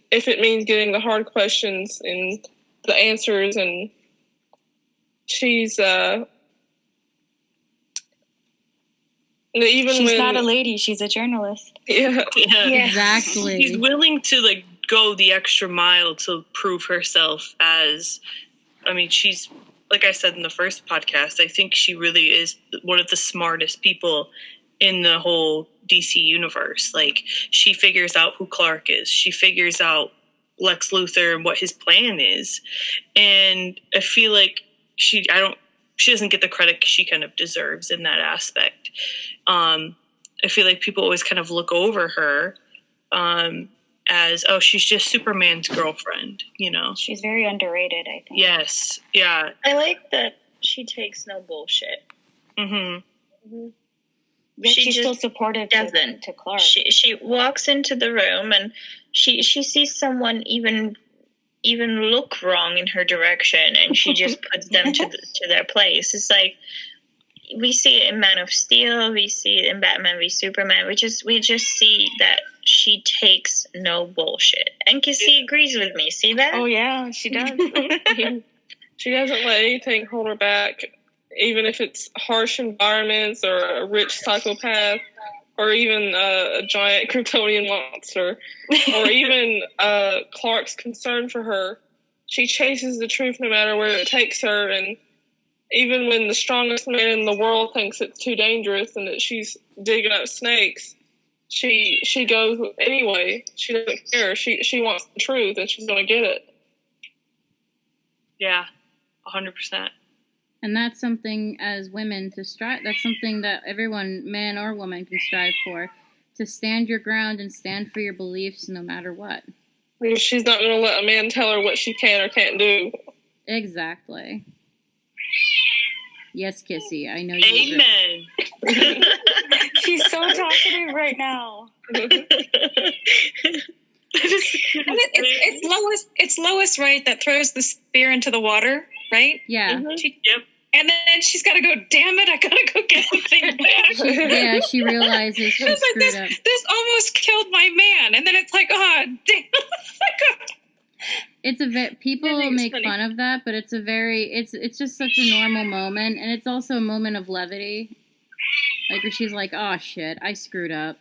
if it means getting the hard questions and the answers, and she's not a lady, she's a journalist. Yeah. Exactly. She's willing to go the extra mile to prove herself as, she's, like I said in the first podcast, I think she really is one of the smartest people in the whole DC universe. She figures out who Clark is. She figures out Lex Luthor and what his plan is. And I feel like she doesn't get the credit she kind of deserves in that aspect. I feel like people always kind of look over her as, she's just Superman's girlfriend, She's very underrated, I think. Yes, yeah. I like that she takes no bullshit. Mm-hmm. Mm-hmm. Yet she's still supportive to Clark. She walks into the room and she sees someone even look wrong in her direction, and she just puts them to their place. It's like we see it in Man of Steel, we see it in Batman v Superman. We just see that she takes no bullshit. And Kissy agrees with me. See that? Oh yeah, she does. She doesn't let anything hold her back, even if it's harsh environments or a rich psychopath or even a giant Kryptonian monster, or even Clark's concern for her. She chases the truth no matter where it takes her, and even when the strongest man in the world thinks it's too dangerous and that she's digging up snakes, she goes anyway. She doesn't care. She wants the truth, and she's going to get it. Yeah, 100%. And that's something as women to strive. That's something that everyone, man or woman, can strive for. To stand your ground and stand for your beliefs no matter what. She's not going to let a man tell her what she can or can't do. Exactly. Yes, Kissy, I know you Amen. She's so talkative right now. It's Lois, right, that throws the spear into the water, right? Yeah. Yep. And then she's got to go, damn it, I got to go get the thing back. She realizes she screwed up. This almost killed my man. And then it's like, oh, damn. It's people make fun of that, but it's just such a normal moment, and it's also a moment of levity. Like where she's like, oh shit, I screwed up.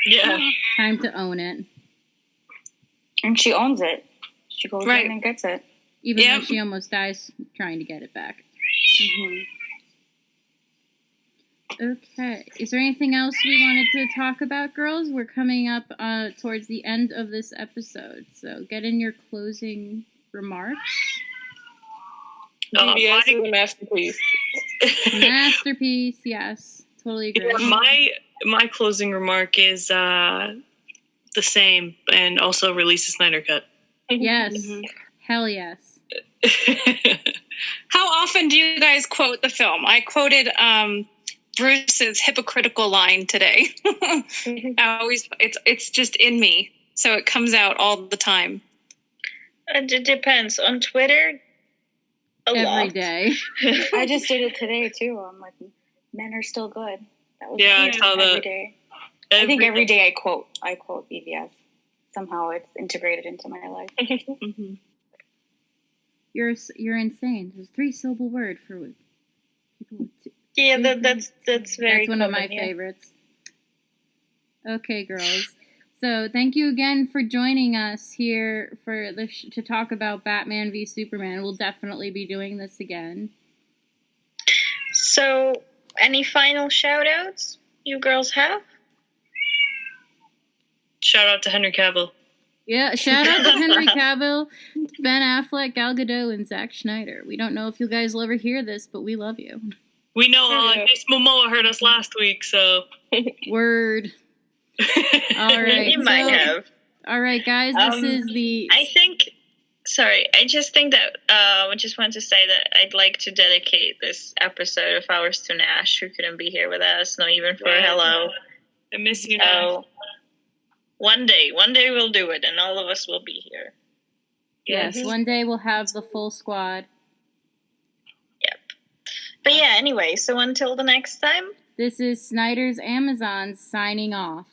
Yeah. Time to own it. And she owns it. She goes in and gets it. Even though she almost dies trying to get it back. Mm-hmm. Okay. Is there anything else we wanted to talk about, girls? We're coming up towards the end of this episode, so get in your closing remarks. BVS is a masterpiece. Masterpiece, yes. Totally agree. Yeah, my closing remark is the same, and also release the Snyder Cut. Yes. Mm-hmm. Hell yes. How often do you guys quote the film? I quoted Bruce's hypocritical line today. It's just in me, so it comes out all the time. It depends. On Twitter, every day. I just did it today too. I'm like, men are still good. That was I saw that every day. I think every day I quote BVS. Somehow it's integrated into my life. Mm-hmm. You're insane. There's a 3-syllable word for people. Yeah, that's very. That's one of my favorites. Okay, girls. So thank you again for joining us here for to talk about Batman v Superman. We'll definitely be doing this again. So, any final shout-outs you girls have? Shout out to Henry Cavill. Yeah, shout out to Henry Cavill, Ben Affleck, Gal Gadot, and Zack Snyder. We don't know if you guys will ever hear this, but we love you. We know Jason Momoa heard us last week, so. Word. All right. You might have. All right, guys, this is the... I just think that I just wanted to say that I'd like to dedicate this episode of ours to Nash, who couldn't be here with us, not even for a hello. I miss you, Nash. One day we'll do it, and all of us will be here. Yes, one day we'll have the full squad. Yep. But yeah, anyway, so until the next time. This is Snyder's Amazon signing off.